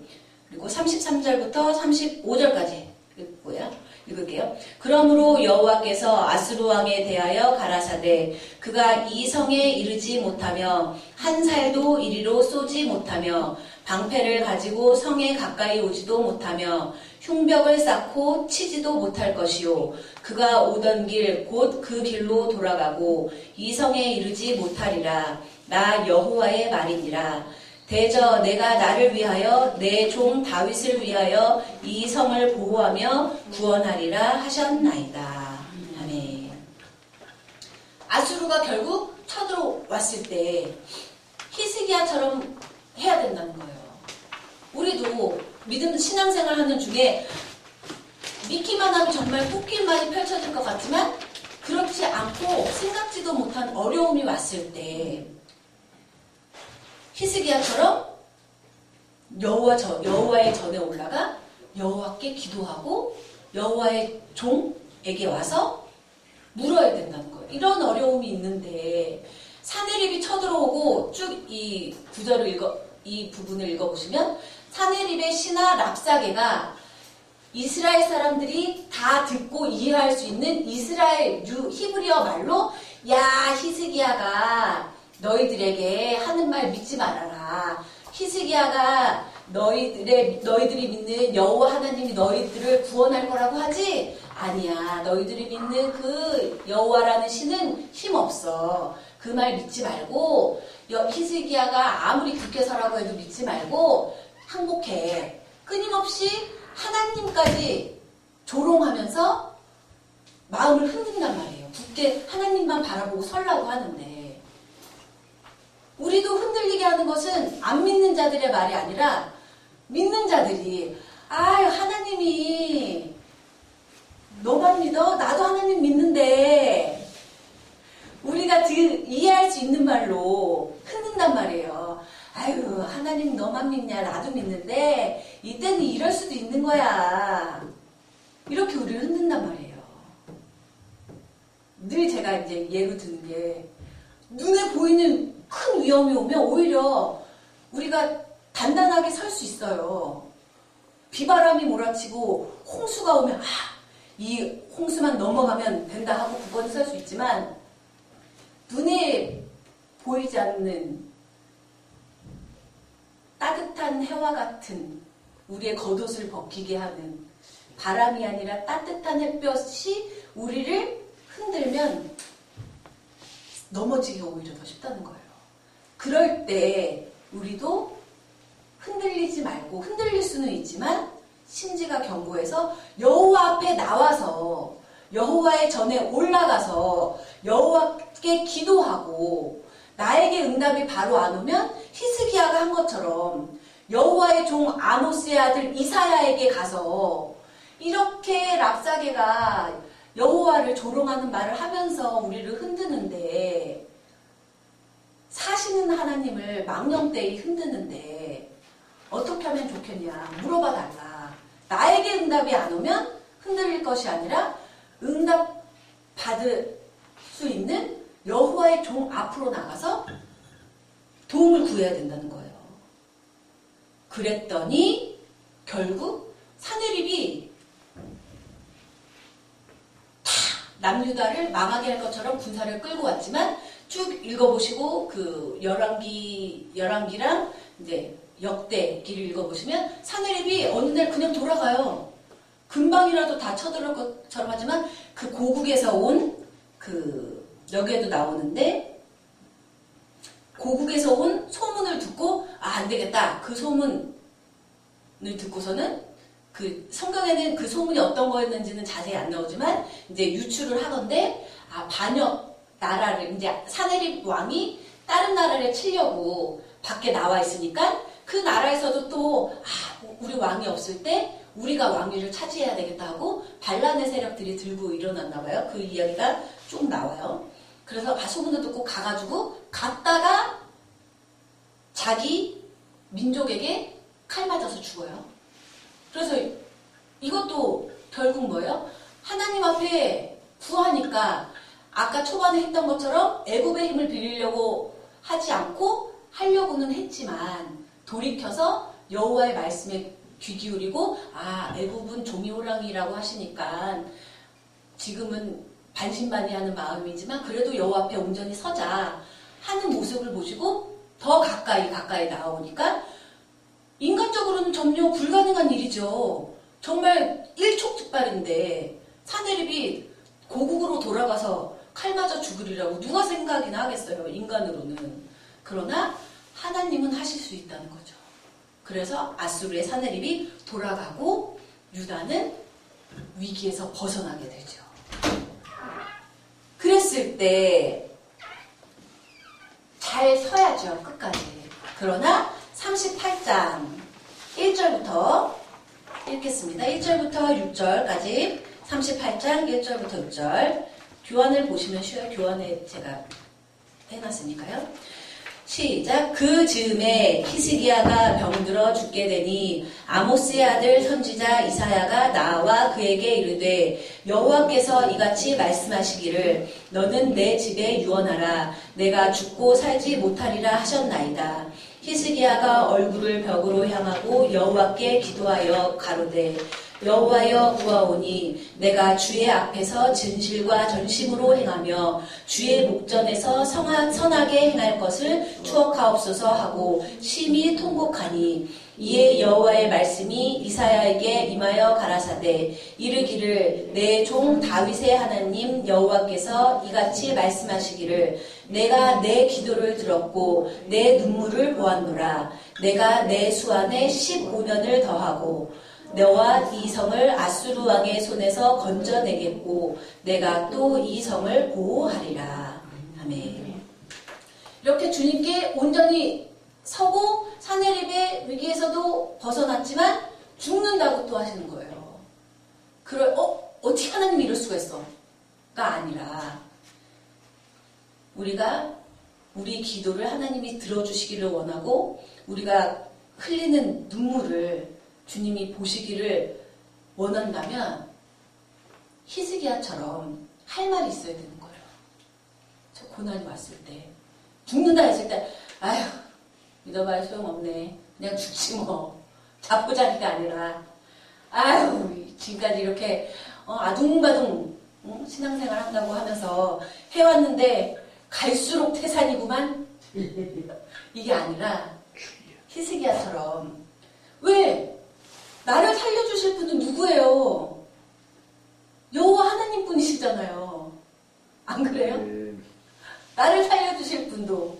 그리고 33절부터 35절까지 읽을게요. 그러므로 여호와께서 아수르 왕에 대하여 가라사대 그가 이 성에 이르지 못하며 한 살도 이리로 쏘지 못하며 방패를 가지고 성에 가까이 오지도 못하며 흉벽을 쌓고 치지도 못할 것이요 그가 오던 길 곧 그 길로 돌아가고 이 성에 이르지 못하리라. 나 여호와의 말이니라. 대저 내가 나를 위하여 내 종 다윗을 위하여 이 성을 보호하며 구원하리라 하셨나이다. 아멘. 아수르가 결국 쳐들어왔을 때 히스기야처럼 해야 된다는 거예요. 우리도 믿음 신앙생활 하는 중에 믿기만 하면 정말 꽃길만이 펼쳐질 것 같지만 그렇지 않고 생각지도 못한 어려움이 왔을 때 히스기야처럼 여호와의 전에 올라가 여호와께 기도하고 여호와의 종에게 와서 물어야 된다는 거예요. 이런 어려움이 있는데 사내립이 쳐들어오고 쭉 이 구절을 이 부분을 읽어보시면 사내립의 신하 랍사게가 이스라엘 사람들이 다 듣고 이해할 수 있는 이스라엘 히브리어 말로 야 히스기야가 너희들에게 하는 말 믿지 말아라. 히스기야가 너희들이 믿는 여호와 하나님이 너희들을 구원할 거라고 하지? 아니야. 너희들이 믿는 그 여호와라는 신은 힘없어. 그 말 믿지 말고 히스기야가 아무리 굳게 서라고 해도 믿지 말고 항복해. 끊임없이 하나님까지 조롱하면서 마음을 흔든단 말이에요. 굳게 하나님만 바라보고 설라고 하는데 우리도 흔들리게 하는 것은 안 믿는 자들의 말이 아니라 믿는 자들이 하나님이 너만 믿어? 나도 하나님 믿는데 우리가 이해할 수 있는 말로 흔든단 말이에요. 아유 하나님 너만 믿냐? 나도 믿는데 이때는 이럴 수도 있는 거야. 이렇게 우리를 흔든단 말이에요. 늘 제가 이제 예로 드는 게 눈에 보이는 큰 위험이 오면 오히려 우리가 단단하게 설 수 있어요. 비바람이 몰아치고 홍수가 오면 이 홍수만 넘어가면 된다 하고 굳건히 설 수 있지만 눈에 보이지 않는 따뜻한 해와 같은 우리의 겉옷을 벗기게 하는 바람이 아니라 따뜻한 햇볕이 우리를 흔들면 넘어지기가 오히려 더 쉽다는 거예요. 그럴 때 우리도 흔들리지 말고 흔들릴 수는 있지만 심지가 견고해서 여호와 앞에 나와서 여호와의 전에 올라가서 여호와께 기도하고 나에게 응답이 바로 안 오면 히스기야가 한 것처럼 여호와의 종 아모스의 아들 이사야에게 가서 이렇게 랍사게가 여호와를 조롱하는 말을 하면서 우리를 흔드는데 사시는 하나님을 망령되이 흔드는데 어떻게 하면 좋겠냐 물어봐 달라. 나에게 응답이 안 오면 흔들릴 것이 아니라 응답 받을 수 있는 여호와의 종 앞으로 나가서 도움을 구해야 된다는 거예요. 그랬더니 결국 사내립이 다 남유다를 망하게 할 것처럼 군사를 끌고 왔지만 쭉 읽어보시고 그 열왕기랑 이제 역대기를 읽어보시면 사내립이 어느 날 그냥 돌아가요. 금방이라도 다 쳐들어올 것처럼 하지만 그 고국에서 온 여기에도 나오는데 고국에서 온 소문을 듣고 안 되겠다. 그 소문을 듣고서는 그 성경에는 그 소문이 어떤 거였는지는 자세히 안 나오지만 이제 유추를 하던데 반역 나라를 이제 사내립 왕이 다른 나라를 치려고 밖에 나와 있으니까 그 나라에서도 또 우리 왕이 없을 때 우리가 왕위를 차지해야 되겠다 하고 반란의 세력들이 들고 일어났나 봐요. 그 이야기가 쭉 나와요. 그래서 소문을 듣고 가가지고 갔다가 자기 민족에게 칼 맞아서 죽어요. 그래서 이것도 결국 뭐예요? 하나님 앞에 구하니까 아까 초반에 했던 것처럼 애굽의 힘을 빌리려고 하지 않고 하려고는 했지만 돌이켜서 여호와의 말씀에 귀 기울이고 애굽은 종이 호랑이라고 하시니까 지금은 반신반의하는 마음이지만 그래도 여호와 앞에 온전히 서자 하는 모습을 보시고 더 가까이 나오니까 인간적으로는 전혀 불가능한 일이죠. 정말 일촉즉발인데 사내립이 고국으로 돌아가서 칼 맞아 죽으리라고 누가 생각이나 하겠어요. 인간으로는. 그러나 하나님은 하실 수 있다는 거죠. 그래서 아수르의 사내립이 돌아가고 유다는 위기에서 벗어나게 되죠. 그랬을 때 잘 서야죠, 끝까지. 그러나 38장 1절부터 읽겠습니다. 1절부터 6절까지 38장 1절부터 6절 교환을 보시면 쉬워요. 교환에 제가 해놨으니까요. 시작. 그 즈음에 히스기야가 병들어 죽게 되니 아모스의 아들 선지자 이사야가 나와 그에게 이르되 여호와께서 이같이 말씀하시기를 너는 내 집에 유언하라. 내가 죽고 살지 못하리라 하셨나이다. 히스기야가 얼굴을 벽으로 향하고 여호와께 기도하여 가로되 여호와여 구하오니 내가 주의 앞에서 진실과 전심으로 행하며 주의 목전에서 선하게 행할 것을 추억하옵소서 하고 심히 통곡하니 이에 여호와의 말씀이 이사야에게 임하여 가라사대 이르기를 내 종 다윗의 하나님 여호와께서 이같이 말씀하시기를 내가 내 기도를 들었고 내 눈물을 보았노라. 내가 내 수안에 15년을 더하고 너와 이 성을 아수르 왕의 손에서 건져내겠고 내가 또 이 성을 보호하리라. 아멘. 이렇게 주님께 온전히 서고 사내립의 위기에서도 벗어났지만 죽는다고 또 하시는 거예요. 어떻게 하나님이 이럴 수가 있어? 가 아니라 우리가 우리 기도를 하나님이 들어주시기를 원하고 우리가 흘리는 눈물을 주님이 보시기를 원한다면 히스기야처럼 할 말이 있어야 되는 거예요. 저 고난이 왔을 때 죽는다 했을 때 아휴 믿어봐야 소용없네. 그냥 죽지 뭐. 자포자기가 아니라 아휴 지금까지 이렇게 아둥바둥 신앙생활 한다고 하면서 해왔는데 갈수록 태산이구만. 이게 아니라 히스기야처럼 왜? 나를 살려주실 분은 누구예요? 여호와 하나님 분이시잖아요. 안 그래요? 나를 살려주실 분도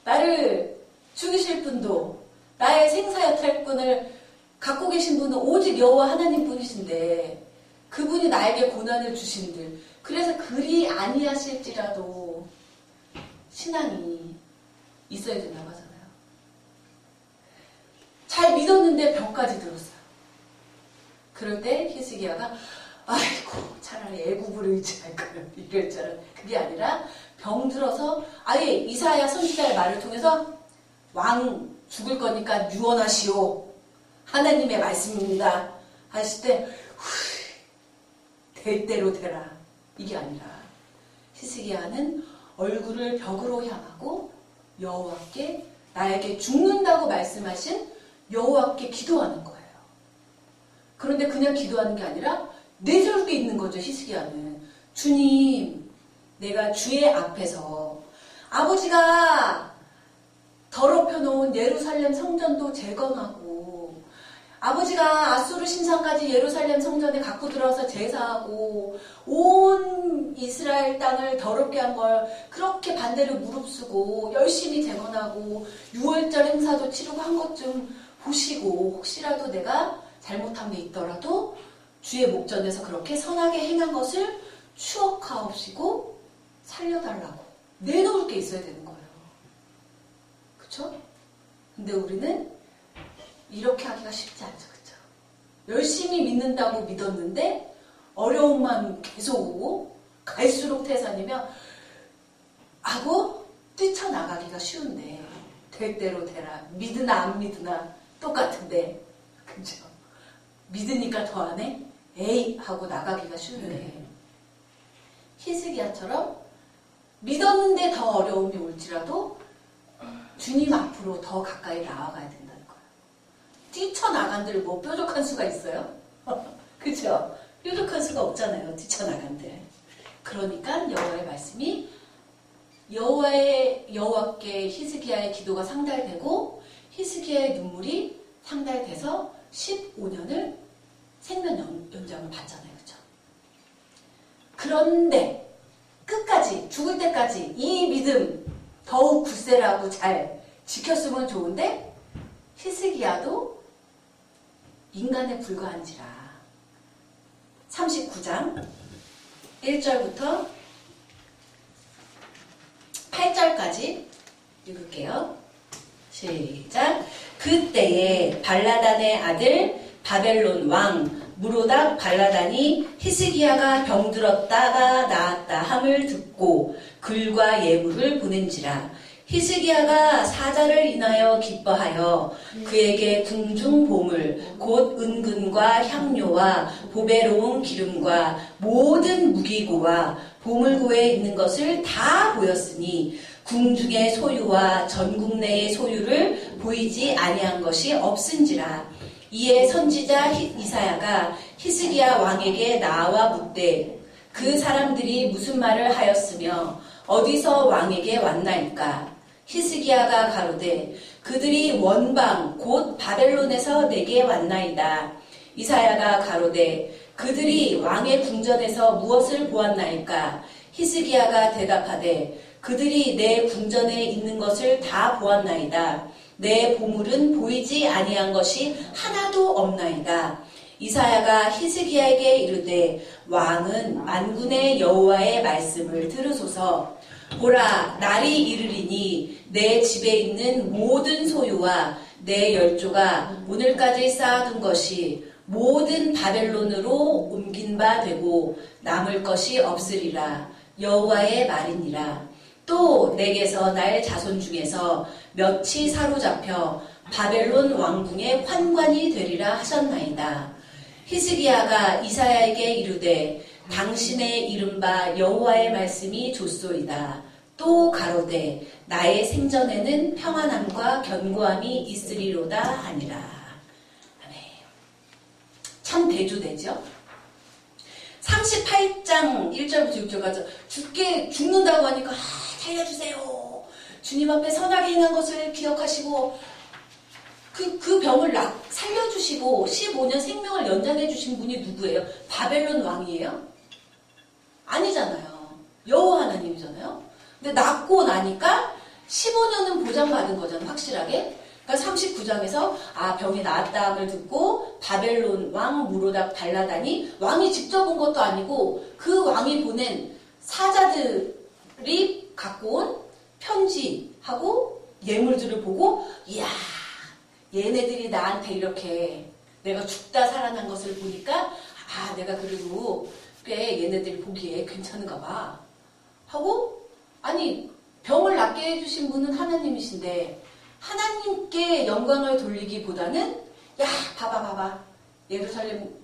나를 죽이실 분도 나의 생사여탈권을 갖고 계신 분은 오직 여호와 하나님 분이신데 그분이 나에게 고난을 주신들 그래서 그리 아니하실지라도 신앙이 있어야 된다고 하잖아요. 잘 믿었는데 병까지 들었어요. 그럴 때 히스기야가 아이고 차라리 애굽을 의지할까요? 이럴 줄 알았는데 그게 아니라 병 들어서 아예 이사야 선지자의 말을 통해서 왕 죽을 거니까 유언하시오. 하나님의 말씀입니다. 하실 때 될 대로 되라. 이게 아니라 히스기야는 얼굴을 벽으로 향하고 여호와께 나에게 죽는다고 말씀하신 여호와께 기도하는 거예요. 그런데 그냥 기도하는 게 아니라 내저렇게 있는 거죠. 히스기야는 주님 내가 주의 앞에서 아버지가 더럽혀 놓은 예루살렘 성전도 재건하고 아버지가 아수르 신상까지 예루살렘 성전에 갖고 들어와서 제사하고 온 이스라엘 땅을 더럽게 한 걸 그렇게 반대로 무릅쓰고 열심히 재건하고 6월절 행사도 치르고 한 것 좀 보시고 혹시라도 내가 잘못한 게 있더라도 주의 목전에서 그렇게 선하게 행한 것을 추억하옵시고 살려달라고 내놓을 게 있어야 되는 거예요. 그쵸? 근데 우리는 이렇게 하기가 쉽지 않죠. 그쵸? 열심히 믿는다고 믿었는데 어려움만 계속 오고 갈수록 태산이며 하고 뛰쳐나가기가 쉬운데 될 대로 되라. 믿으나 안 믿으나 똑같은데 그죠? 믿으니까 더 안 해? 에이 하고 나가기가 쉬운데 히스기야처럼 믿었는데 더 어려움이 올지라도 주님 앞으로 더 가까이 나아가야 된다는 거예요. 뛰쳐나간들 뭐 뾰족한 수가 있어요? 그죠? 뾰족한 수가 없잖아요. 뛰쳐나간들. 그러니까 여호와의 말씀이 여호와께 히스기야의 기도가 상달되고 히스기야의 눈물이 상달돼서 15년을 생명 연장을 받잖아요. 그죠? 그런데 끝까지 죽을 때까지 이 믿음 더욱 굳세라고 잘 지켰으면 좋은데 히스기야도 인간에 불과한지라. 39장 1절부터 8절까지 읽을게요. 시작. 그때에 발라단의 아들 바벨론 왕 무로닥 발라단이 히스기야가 병들었다가 나았다 함을 듣고 글과 예물을 보낸지라. 히스기야가 사자를 인하여 기뻐하여 그에게 궁중 보물 곧 은근과 향료와 보배로운 기름과 모든 무기고와 보물고에 있는 것을 다 보였으니 궁중의 소유와 전국 내의 소유를 보이지 아니한 것이 없은지라. 이에 선지자 이사야가 히스기야 왕에게 나와 묻되 그 사람들이 무슨 말을 하였으며 어디서 왕에게 왔나이까. 히스기야가 가로되 그들이 원방 곧 바벨론에서 내게 왔나이다. 이사야가 가로되 그들이 왕의 궁전에서 무엇을 보았나이까. 히스기야가 대답하되 그들이 내 궁전에 있는 것을 다 보았나이다. 내 보물은 보이지 아니한 것이 하나도 없나이다. 이사야가 히스기야에게 이르되 왕은 만군의 여호와의 말씀을 들으소서. 보라, 날이 이르리니 내 집에 있는 모든 소유와 내 열조가 오늘까지 쌓아둔 것이 모든 바벨론으로 옮긴 바 되고 남을 것이 없으리라. 여호와의 말이니라. 또 내게서 나의 자손 중에서 몇이 사로잡혀 바벨론 왕궁의 환관이 되리라 하셨나이다. 히스기야가 이사야에게 이르되 당신의 이른바 여호와의 말씀이 좋소이다. 또 가로되 나의 생전에는 평안함과 견고함이 있으리로다 하니라. 아멘. 참 대조되죠? 38장 1절부터 6절까지 죽는다고 하니까 살려주세요. 주님 앞에 선하게 행한 것을 기억하시고 그 병을 살려주시고 15년 생명을 연장해 주신 분이 누구예요? 바벨론 왕이에요? 아니잖아요. 여호와 하나님이잖아요. 근데 낫고 나니까 15년은 보장받은 거잖아요. 확실하게. 그러니까 39장에서 병이 나았다를 듣고 바벨론 왕 무로닥 발라단이 왕이 직접 온 것도 아니고 그 왕이 보낸 사자들이 갖고 온 편지하고 예물들을 보고 이야 얘네들이 나한테 이렇게 내가 죽다 살아난 것을 보니까 내가 그래도 꽤 얘네들이 보기에 괜찮은가 봐 하고 아니 병을 낫게 해주신 분은 하나님이신데 하나님께 영광을 돌리기보다는 야 봐봐 예루살렘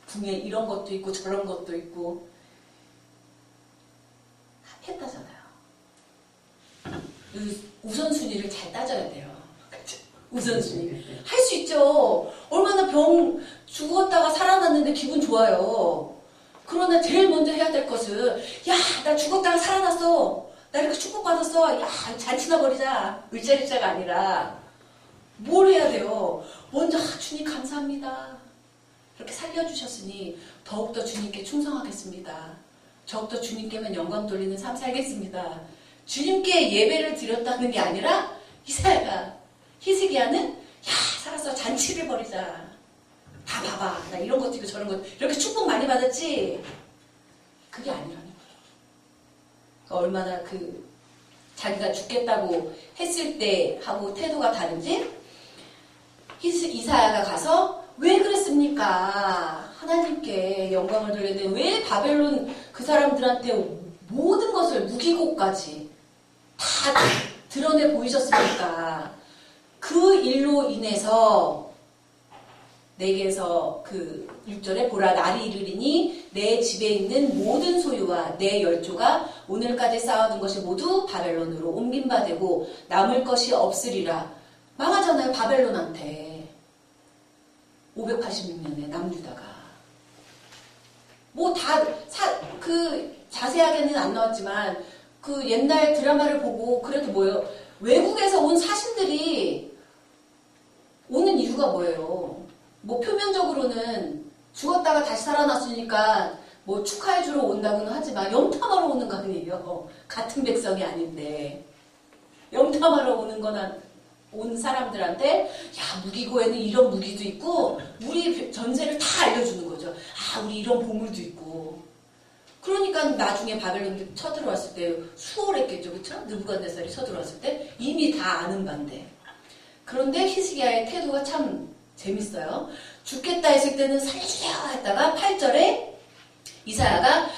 궁에 이런 것도 있고 저런 것도 있고 했다잖아요. 우선순위를 잘 따져야 돼요. 그쵸? 우선순위. 할 수 있죠. 얼마나 병 죽었다가 살아났는데 기분 좋아요. 그러나 제일 먼저 해야 될 것은 야 나 죽었다가 살아났어. 나 이렇게 축복받았어. 야 잔치나 버리자. 의자리자가 아니라 뭘 해야 돼요? 먼저 주님 감사합니다. 이렇게 살려주셨으니 더욱더 주님께 충성하겠습니다. 더욱더 주님께만 영광 돌리는 삶 살겠습니다. 주님께 예배를 드렸다는 게 아니라 이사야가 히스기야는 야 살았어 잔치를 벌이자. 다 봐봐 나 이런 것도 있고 저런 것 이렇게 축복 많이 받았지. 그게 아니라는 거예요. 그러니까 얼마나 자기가 죽겠다고 했을 때 하고 태도가 다른지 이사야가 가서 왜 그랬습니까? 하나님께 영광을 돌리는데 왜 바벨론 그 사람들한테 모든 것을 무기고까지 다 드러내 보이셨습니까? 그 일로 인해서 내게서 6절에 보라 날이 이르리니 내 집에 있는 모든 소유와 내 열조가 오늘까지 쌓아둔 것이 모두 바벨론으로 옮긴 바 되고 남을 것이 없으리라. 망하잖아요. 바벨론한테 586년에 남유다가 뭐 다 자세하게는 안 나왔지만 옛날 드라마를 보고 그래도 뭐예요? 외국에서 온 사신들이 오는 이유가 뭐예요? 뭐 표면적으로는 죽었다가 다시 살아났으니까 뭐 축하해주러 온다고는 하지만 염탐하러 오는 거 아니에요. 같은 백성이 아닌데 염탐하러 온 사람들한테 야 무기고에는 이런 무기도 있고 우리 전세를 다 알려주는 거죠. 아 우리 이런 보물도 있고. 그러니까 나중에 바벨론이 쳐들어왔을 때 수월했겠죠, 그렇죠? 느부갓네살이 쳐들어왔을 때 이미 다 아는 반데. 그런데 히스기야의 태도가 참 재밌어요. 죽겠다 했을 때는 살려주세요 했다가 8절에 이사야가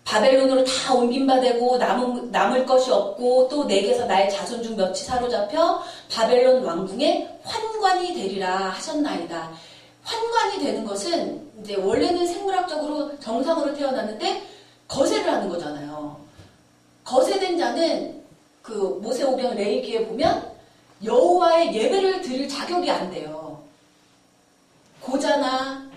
바벨론으로 다 옮긴 바 되고 남을 것이 없고 또 내게서 나의 자손 중 몇이 사로잡혀 바벨론 왕궁에 환관이 되리라 하셨나이다. 환관이 되는 것은 이제 원래는 생물학적으로 정상으로 태어났는데 거세를 하는 거잖아요. 거세된 자는 그 모세오경 레위기에 보면 여호와의 예배를 드릴 자격이 안 돼요. 고자나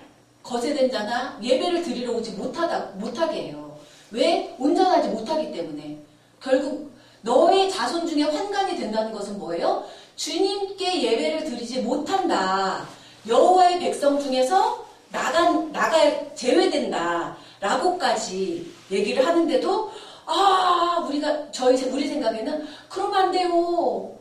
거세된 자나 예배를 드리러 오지 못하게 해요. 왜? 온전하지 못하기 때문에. 결국 너의 자손 중에 환관이 된다는 것은 뭐예요? 주님께 예배를 드리지 못한다. 여호와의 백성 중에서 제외된다. 라고까지 얘기를 하는데도 우리 생각에는 그러면 안 돼요.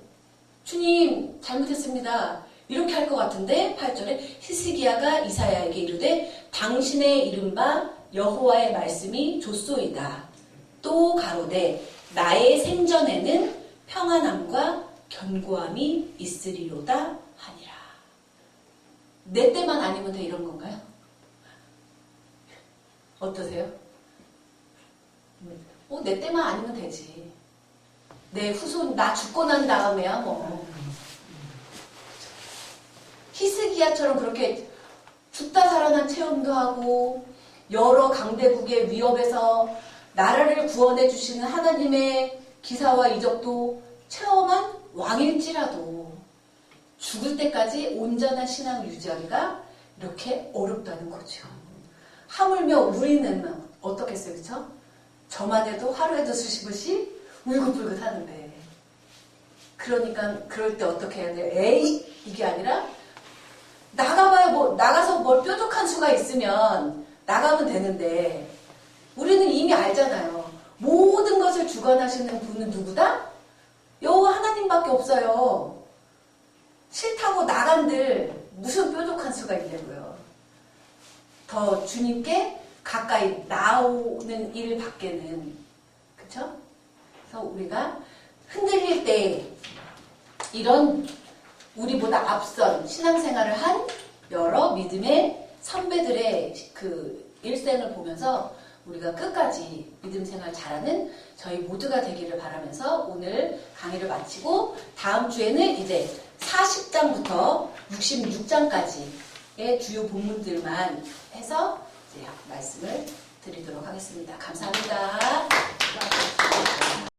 주님 잘못했습니다. 이렇게 할 것 같은데 8절에 히스기야가 이사야에게 이르되 당신의 이른바 여호와의 말씀이 좋소이다. 또 가로되 나의 생전에는 평안함과 견고함이 있으리로다 하니라. 내 때만 아니면 돼 이런 건가요? 어떠세요? 내 때만 아니면 되지. 내 후손 나 죽고 난 다음에야 뭐. 히스기야처럼 그렇게 죽다 살아난 체험도 하고 여러 강대국의 위협에서 나라를 구원해 주시는 하나님의 기사와 이적도 체험한 왕일지라도 죽을 때까지 온전한 신앙을 유지하기가 이렇게 어렵다는 거죠. 하물며 우리는 어떻겠어요, 그렇죠? 저만 해도 하루에도 수십 번씩 울긋불긋 하는데 그러니까 그럴 때 어떻게 해야 돼요? 에이 이게 아니라 나가서 뭘 뾰족한 수가 있으면 나가면 되는데 우리는 이미 알잖아요. 모든 것을 주관하시는 분은 누구다? 여호와 하나님밖에 없어요. 싫다고 나간들 무슨 뾰족한 수가 있냐고요. 더 주님께 가까이 나오는 일 밖에는. 그쵸? 그래서 우리가 흔들릴 때 이런 우리보다 앞선 신앙생활을 한 여러 믿음의 선배들의 그 일생을 보면서 우리가 끝까지 믿음 생활 잘하는 저희 모두가 되기를 바라면서 오늘 강의를 마치고 다음 주에는 이제 40장부터 66장까지의 주요 본문들만 해서 이제 말씀을 드리도록 하겠습니다. 감사합니다.